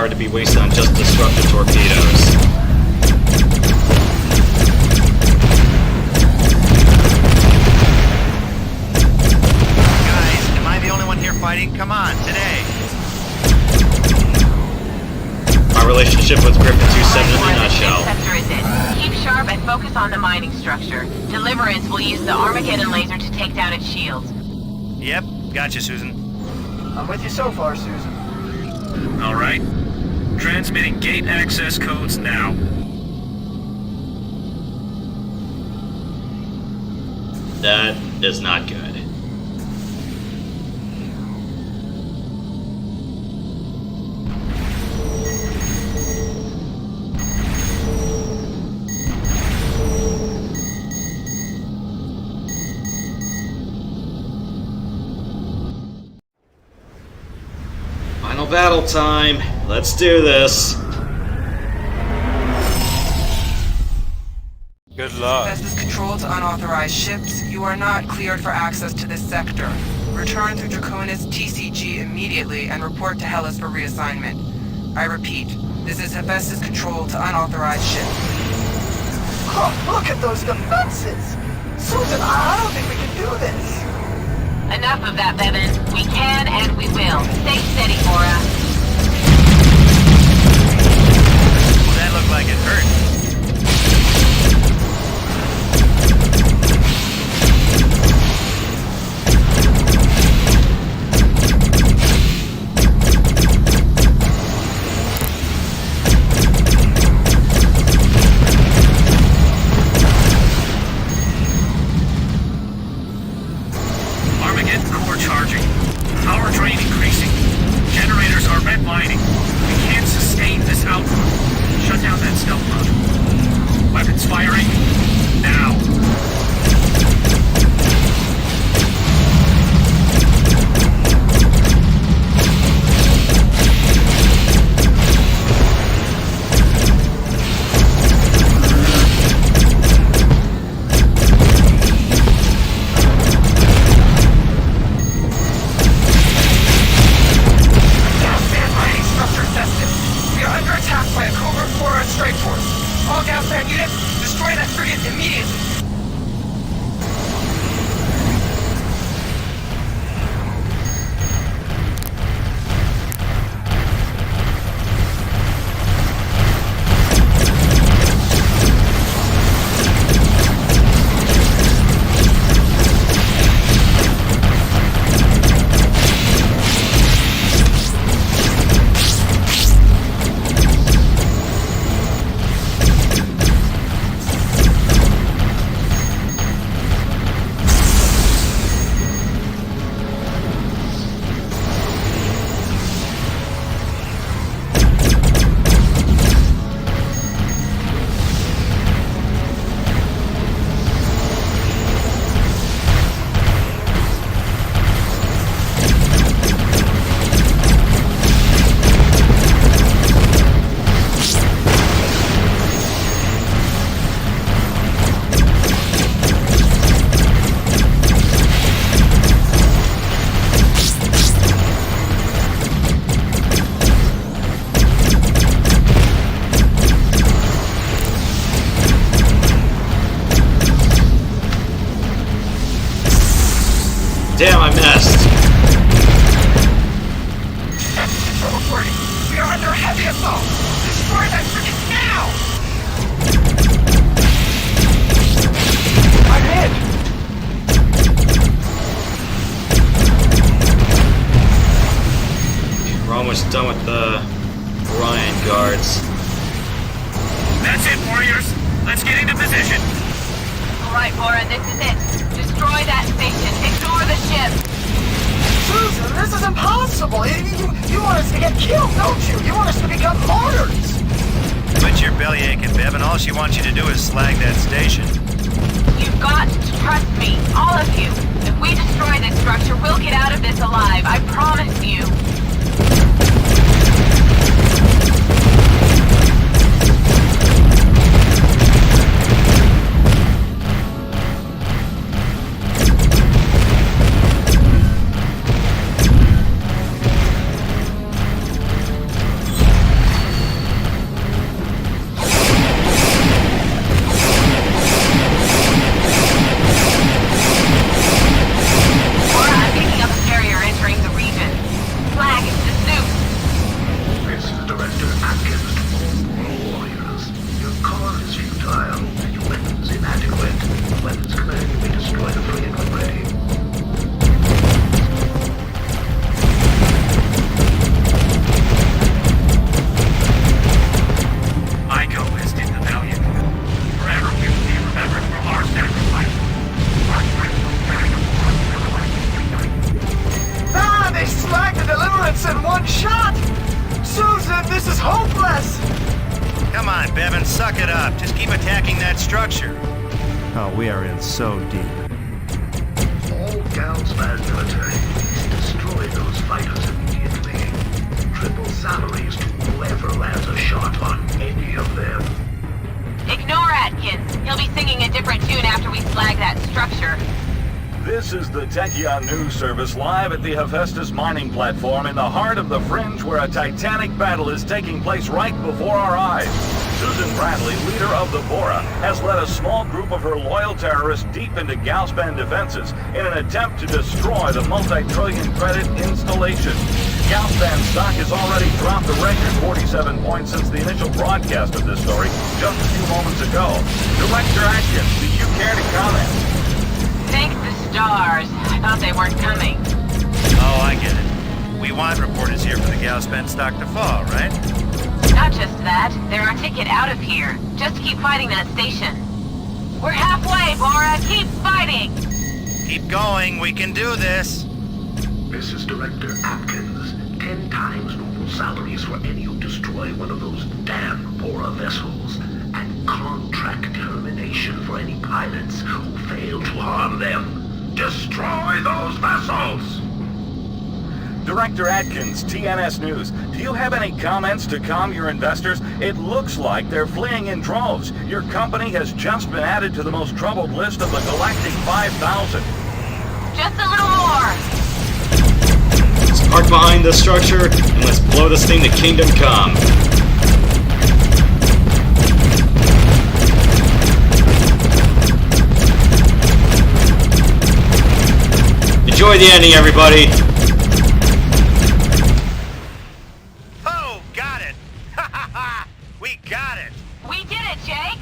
power to be wasted on just destructive torpedoes. Guys, am I the only one here fighting? Come on, today. Our relationship with Griffin 27 in a nutshell. Sector is in. Keep sharp and focus on the mining structure. Deliverance will use the Armageddon laser to take down its shields. Yep, gotcha, Susan. I'm with you so far, Susan. All right. Transmitting gate access codes now. That is not good. Final battle time. Let's do this. Good luck. This is control to unauthorized ships. You are not cleared for access to this sector. Return through Draconis TCG immediately and report to Hellas for reassignment. I repeat, this is Hephaestus control to unauthorized ships. Oh, look at those defenses! Susan, I don't think we can do this. Enough of that, Bevan. We can and we will. Stay steady, Bora. Well, that looked like it hurt. Armageddon core charging. Power drain increasing. Generators are redlining. We can't sustain this output. Shut down that stealth module. Weapons firing. Now. Damn, I missed. We are under heavy assault. Destroy that frigate now! I'm hit! We're almost done with the Orion guards. That's it, warriors. Let's get into position. Alright, Bora, this is it. Destroy that station. Ignore the ship. Susan, this is impossible! You want us to get killed, don't you? You want us to become martyrs! Quit your belly aching, Bevan. All she wants you to do is slag that station. You've got to trust me, all of you. If we destroy this structure, we'll get out of this alive. I promise you. I'm shot! Susan, this is hopeless! Come on, Bevan, suck it up. Just keep attacking that structure. Oh, we are in so deep. All Galspan military, destroy those fighters immediately. Triple salaries to whoever lands a shot on any of them. Ignore Atkins. He'll be singing a different tune after we slag that structure. This is the Tachyon News Service live at the Hephaestus mining platform in the heart of the Fringe, where a titanic battle is taking place right before our eyes. Susan Bradley, leader of the Bora, has led a small group of her loyal terrorists deep into Galspan defenses in an attempt to destroy the multi-trillion credit installation. Galspan stock has already dropped a record 47 points since the initial broadcast of this story just a few moments ago. Director Atkins, do you care to comment? Thank the stars. I thought they weren't coming. Oh, I get it. We want reporters here for the Galspan stock to fall, right? Not just that. They're our ticket out of here. Just keep fighting that station. We're halfway, Bora. Keep fighting! Keep going. We can do this. This is Director Atkins. 10 times normal salaries for any who destroy one of those damn Bora vessels. And contract termination for any pilots who fail to harm them. Destroy those vessels! Director Atkins, TNS News, do you have any comments to calm your investors? It looks like they're fleeing in droves. Your company has just been added to the most troubled list of the Galactic 5,000. Just a little more! Let's park behind the structure, and let's blow this thing to Kingdom Come. Enjoy the ending, everybody! Oh, got it! Ha ha ha! We got it! We did it, Jake!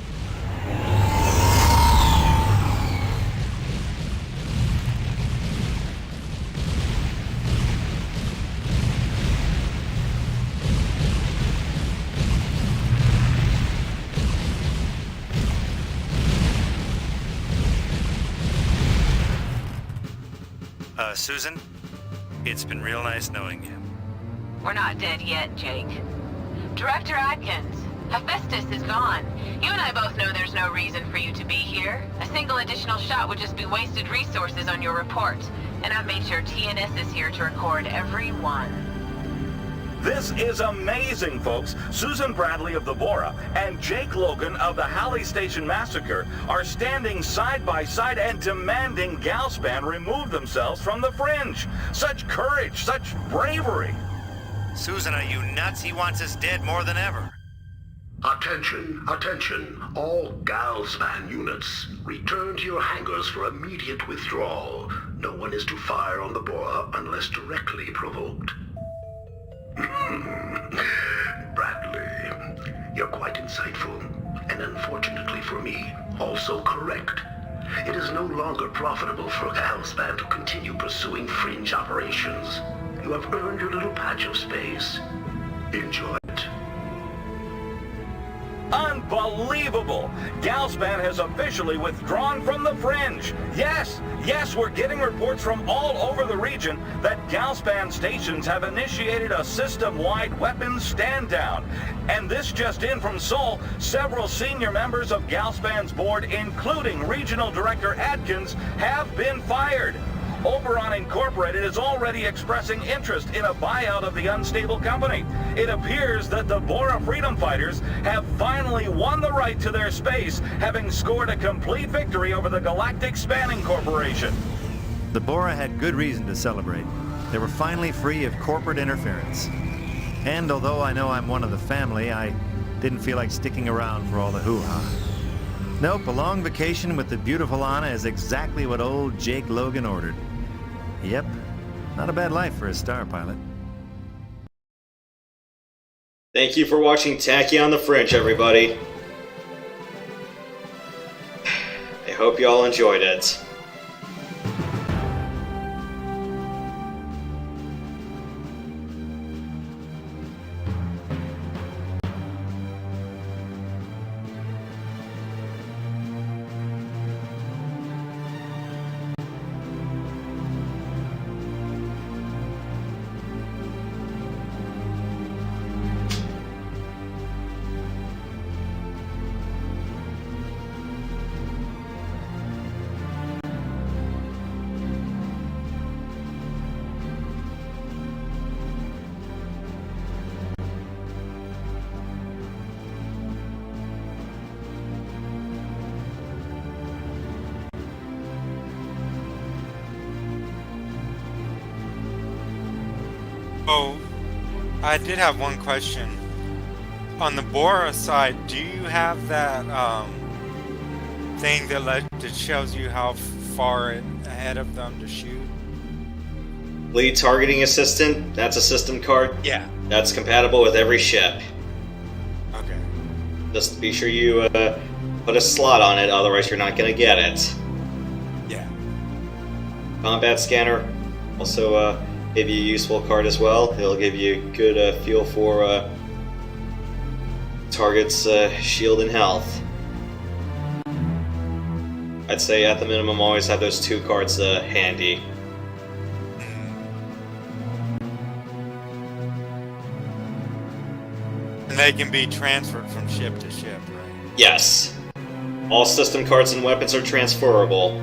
Susan, it's been real nice knowing you. We're not dead yet, Jake. Director Atkins, Hephaestus is gone. You and I both know there's no reason for you to be here. A single additional shot would just be wasted resources on your report. And I've made sure TNS is here to record every one. This is amazing, folks. Susan Bradley of the Bora and Jake Logan of the Halley Station Massacre are standing side by side and demanding Galspan remove themselves from the Fringe. Such courage, such bravery. Susan, are you nuts? He wants us dead more than ever. Attention, attention. All Galspan units. Return to your hangars for immediate withdrawal. No one is to fire on the Bora unless directly provoked. Bradley, you're quite insightful, and unfortunately for me, also correct. It is no longer profitable for Galspan to continue pursuing Fringe operations. You have earned your little patch of space. Enjoy it. Unbelievable! Galspan has officially withdrawn from the Fringe. Yes, we're getting reports from all over the region that Galspan stations have initiated a system-wide weapons stand-down. And this just in from Seoul, several senior members of Galspan's board, including Regional Director Atkins, have been fired. Oberon Incorporated is already expressing interest in a buyout of the unstable company. It appears that the Bora Freedom Fighters have finally won the right to their space, having scored a complete victory over the Galactic Spanning Corporation. The Bora had good reason to celebrate. They were finally free of corporate interference. And although I know I'm one of the family, I didn't feel like sticking around for all the hoo-ha. Nope, a long vacation with the beautiful Anna is exactly what old Jake Logan ordered. Yep, not a bad life for a star pilot. Thank you for watching Tachyon on the Fringe, everybody. I hope you all enjoyed it. Oh, I did have one question. On the Bora side, do you have that thing that shows you how far ahead of them to shoot? Lead targeting assistant, that's a system card. Yeah. That's compatible with every ship. Okay. Just be sure you put a slot on it, otherwise you're not going to get it. Yeah. Combat scanner, also give you a useful card as well. It'll give you a good feel for target's shield and health. I'd say at the minimum always have those two cards handy. And they can be transferred from ship to ship, right? Yes. All system cards and weapons are transferable.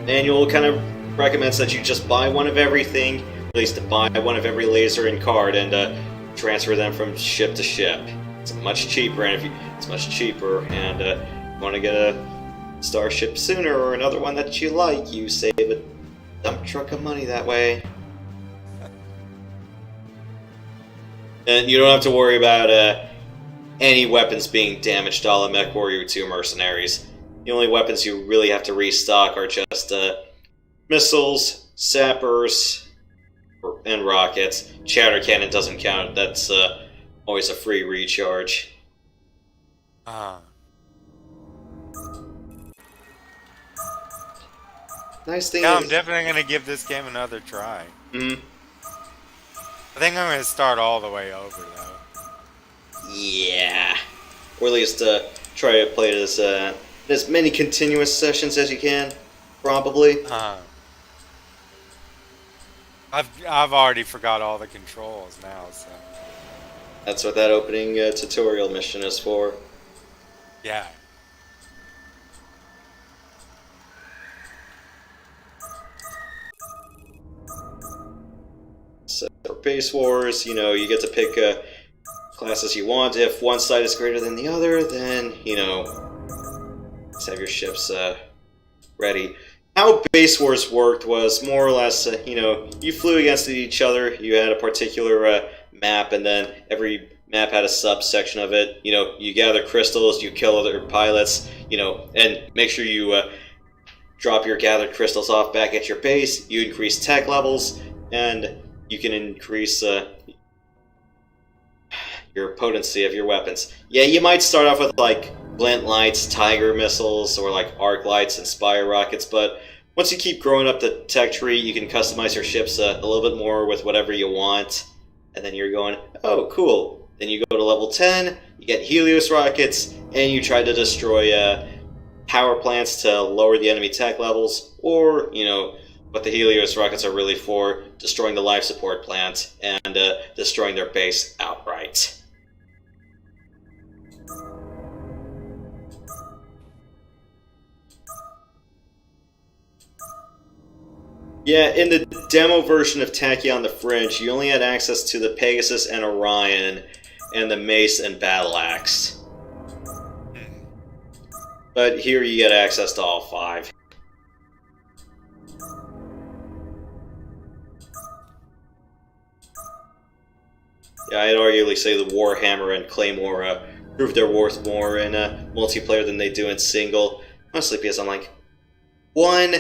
Manual kind of recommends that you just buy one of everything, at least buy one of every laser and card, and transfer them from ship to ship. It's much cheaper, and it's much cheaper, and if you want to get a starship sooner or another one that you like, you save a dump truck of money that way. And you don't have to worry about any weapons being damaged a la MechWarrior 2 Mercenaries. The only weapons you really have to restock are just missiles, sappers, and rockets. Chatter cannon doesn't count. That's always a free recharge. Nice thing Yeah, is... I'm definitely going to give this game another try. Mm-hmm. I think I'm going to start all the way over, though. Yeah. Or at least try to play it as many continuous sessions as you can, probably. I've already forgot all the controls now, so... That's what that opening tutorial mission is for. Yeah. So for Base Wars, you know, you get to pick classes you want. If one side is greater than the other, then, you know, just have your ships ready. How Base Wars worked was more or less, you know, you flew against each other, you had a particular map, and then every map had a subsection of it. You know, you gather crystals, you kill other pilots, you know, and make sure you drop your gathered crystals off back at your base. You increase tech levels, and you can increase your potency of your weapons. Yeah, you might start off with like glint lights, tiger missiles, or like arc lights and spire rockets, but once you keep growing up the tech tree, you can customize your ships a little bit more with whatever you want. And then you're going, oh, cool. Then you go to level 10, you get Helios rockets, and you try to destroy power plants to lower the enemy tech levels, or, you know, what the Helios rockets are really for, destroying the life support plant and destroying their base outright. Yeah, in the demo version of Tachyon the Fringe, you only had access to the Pegasus and Orion, and the Mace and Battle Axe. But here you get access to all 5. Yeah, I'd arguably say the Warhammer and Claymore prove their worth more in multiplayer than they do in single. Mostly because I'm like, 1...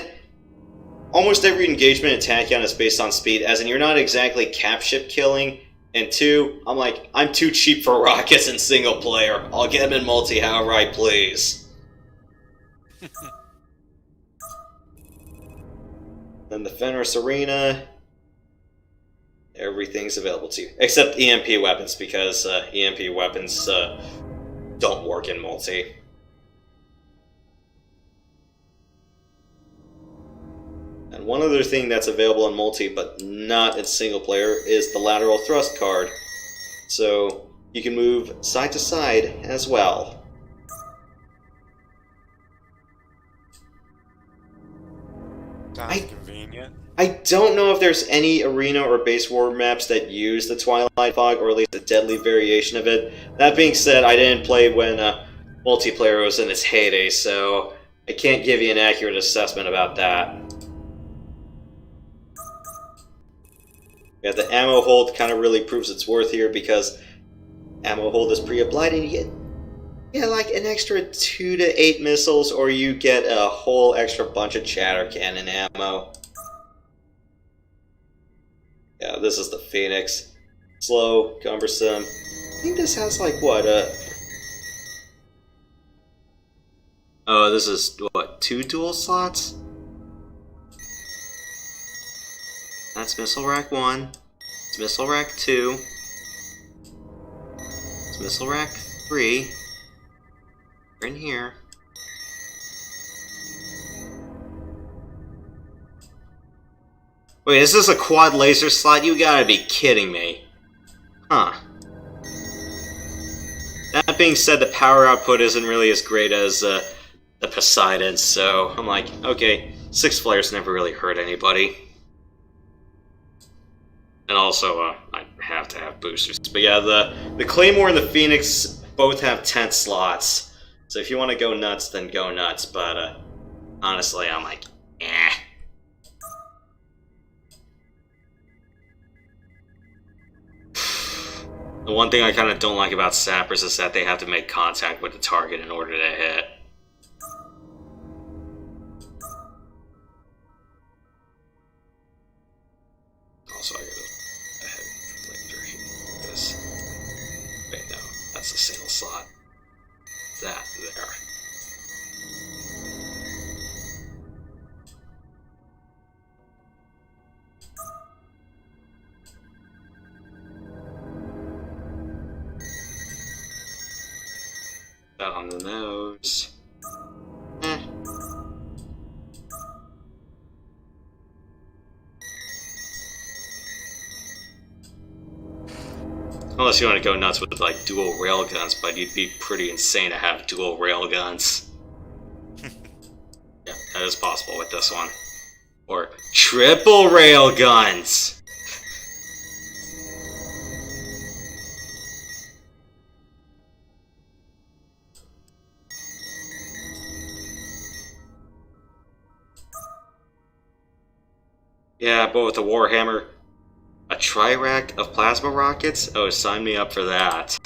almost every engagement in Tachyon is based on speed, as in you're not exactly cap ship killing. And 2, I'm like, I'm too cheap for rockets in single player. I'll get them in multi however I please. Then the Fenris Arena, everything's available to you. Except EMP weapons, because EMP weapons don't work in multi. And one other thing that's available in multi, but not in single player, is the lateral thrust card. So you can move side to side as well. Sounds convenient. I don't know if there's any arena or base war maps that use the Twilight Fog, or at least a deadly variation of it. That being said, I didn't play when multiplayer was in its heyday, so I can't give you an accurate assessment about that. Yeah, the ammo hold kind of really proves its worth here because ammo hold is pre-applied and you get like an extra 2 to 8 missiles, or you get a whole extra bunch of chatter cannon ammo. Yeah, this is the Phoenix. Slow, cumbersome. I think this has like what, oh, this is what, 2 dual slots? That's missile rack 1. It's missile rack 2. It's missile rack 3. They're in here. Wait, is this a quad laser slot? You gotta be kidding me. Huh. That being said, the power output isn't really as great as the Poseidon, so I'm like, okay, 6 flares never really hurt anybody. And also, I have to have boosters. But yeah, the Claymore and the Phoenix both have 10 slots. So if you want to go nuts, then go nuts. But honestly, I'm like, eh. The one thing I kind of don't like about sappers is that they have to make contact with the target in order to hit. Also, I gotta go ahead and flick through here, because... Wait, no, that's a single slot. That there. That on the nose. Unless you want to go nuts with like dual railguns, but you'd be pretty insane to have dual railguns. Yeah, that is possible with this one. Or triple railguns! Yeah, but with the Warhammer, a tri-rack of plasma rockets? Oh, sign me up for that.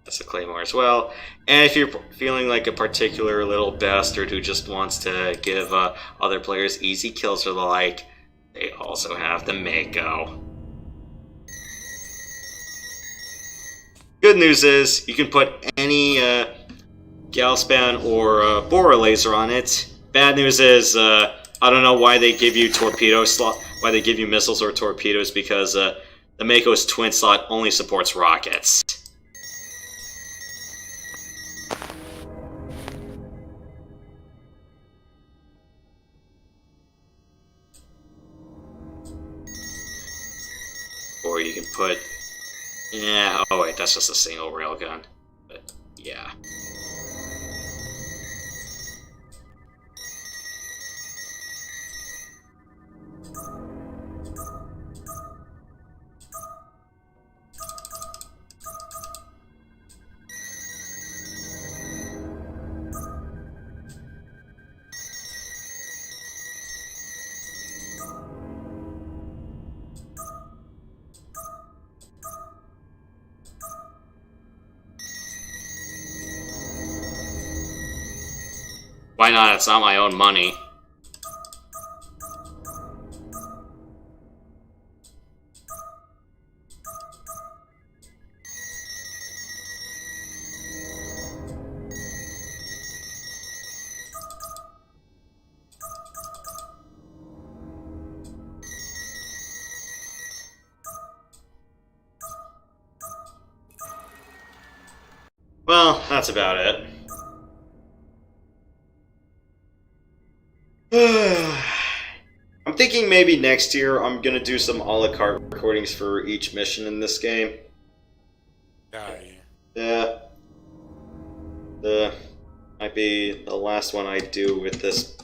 That's a Claymore as well. And if you're feeling like a particular little bastard who just wants to give other players easy kills or the like, they also have the Mako. Good news is, you can put any Galspan or Bora laser on it. Bad news is, I don't know why they give you torpedo slot, why they give you missiles or torpedoes, because the Mako's twin slot only supports rockets. Or you can put... Yeah, oh wait, that's just a single railgun. But, yeah. Why not? It's not my own money. Well, that's about it. I'm thinking maybe next year I'm gonna do some a la carte recordings for each mission in this game. Yeah. Might be the last one I do with this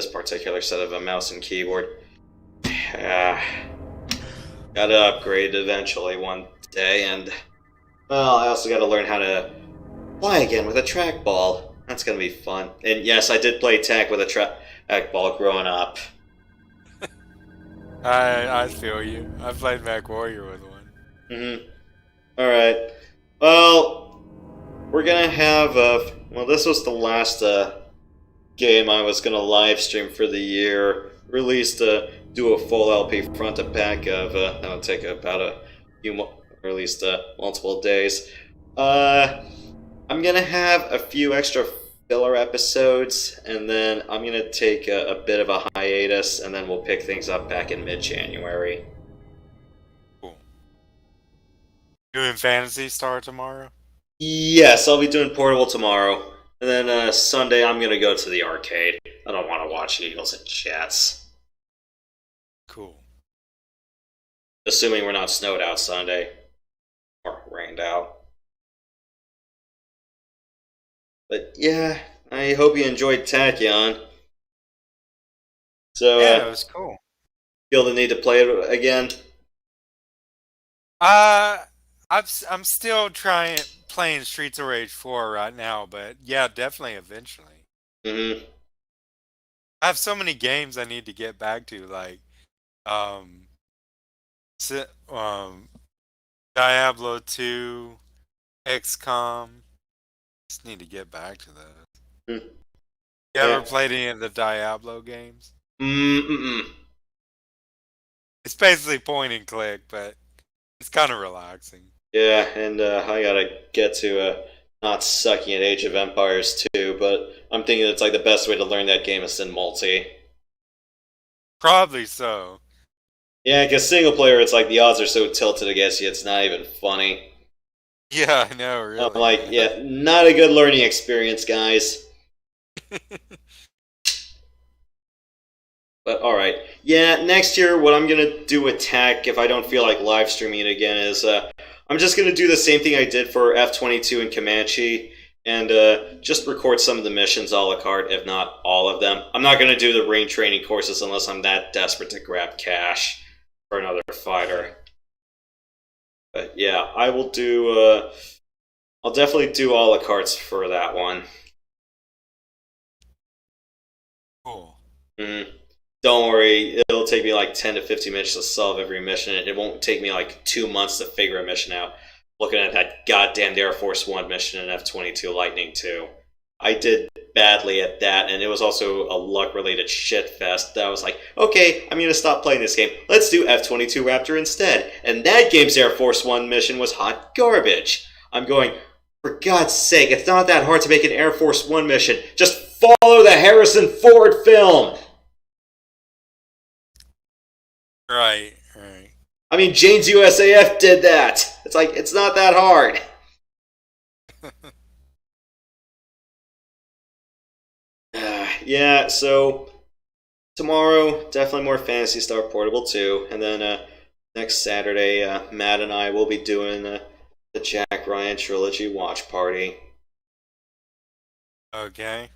particular set of a mouse and keyboard. Gotta upgrade eventually one day, and well, I also gotta learn how to fly again with a trackball. That's gonna be fun. And yes, I did play tag with a trackball growing up. I feel you. I played MechWarrior with one. Alright. Well, we're gonna have, well, this was the last, game I was gonna live stream for the year. Released, do a full LP front to back of, that'll take about a few, or at least, multiple days. I'm gonna have a few extra filler episodes, and then I'm gonna take a bit of a hiatus, and then we'll pick things up back in mid-January. Cool. Doing Phantasy Star tomorrow? Yes, I'll be doing Portable tomorrow. And then Sunday I'm gonna go to the arcade. I don't want to watch Eagles and Jets. Cool. Assuming we're not snowed out Sunday. Or rained out. But yeah, I hope you enjoyed Tachyon. So, yeah, it was cool. Feel the need to play it again? I'm still playing Streets of Rage 4 right now, but yeah, definitely eventually. I have so many games I need to get back to, like Diablo 2, XCOM. Just need to get back to those. You ever played any of the Diablo games? It's basically point and click, but it's kind of relaxing. Yeah, and I gotta get to not sucking at Age of Empires 2, but I'm thinking it's like the best way to learn that game is in multi. Probably so. Yeah, because single player, it's like the odds are so tilted against you, it's not even funny. Yeah, I know, really. I'm like, yeah, not a good learning experience, guys. But alright. Yeah, next year, what I'm gonna do with TAC, if I don't feel like live streaming it again, is I'm just gonna do the same thing I did for F-22 and Comanche, and just record some of the missions a la carte, if not all of them. I'm not gonna do the ring training courses unless I'm that desperate to grab cash for another fighter. But yeah, I will do, I'll definitely do a la cartes for that one. Cool. Don't worry, it'll take me like 10 to 15 minutes to solve every mission. It won't take me like 2 months to figure a mission out. Looking at that goddamn Air Force One mission in F-22 Lightning 2. I did badly at that, and it was also a luck-related shitfest that I was like, okay, I'm gonna stop playing this game. Let's do F-22 Raptor instead. And that game's Air Force One mission was hot garbage. I'm going, for God's sake, it's not that hard to make an Air Force One mission. Just follow the Harrison Ford film! Right. I mean, Jane's USAF did that. It's like, it's not that hard. Yeah, so tomorrow, definitely more Phantasy Star Portable 2. And then next Saturday, Matt and I will be doing the Jack Ryan Trilogy watch party. Okay.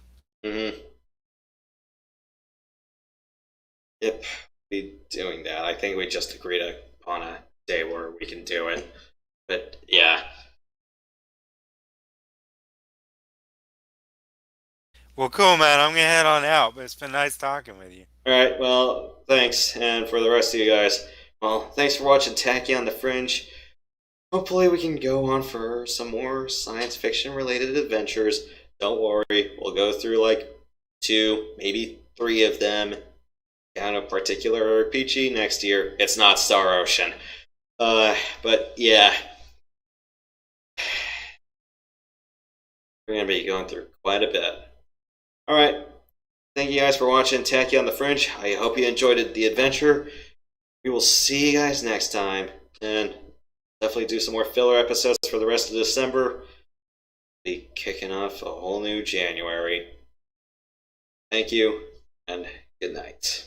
Yep, be doing that. I think we just agreed upon a day where we can do it. But yeah. Well, cool, man. I'm gonna head on out, but it's been nice talking with you. Alright, well, thanks. And for the rest of you guys, well, thanks for watching Tachyon the Fringe. Hopefully we can go on for some more science fiction related adventures. Don't worry, we'll go through like 2, maybe 3 of them. Kind of particular RPG next year. It's not Star Ocean. But yeah. We're gonna be going through quite a bit. Alright. Thank you guys for watching Tachyon the Fringe. I hope you enjoyed the adventure. We will see you guys next time. And definitely do some more filler episodes for the rest of December. Be kicking off a whole new January. Thank you, and good night.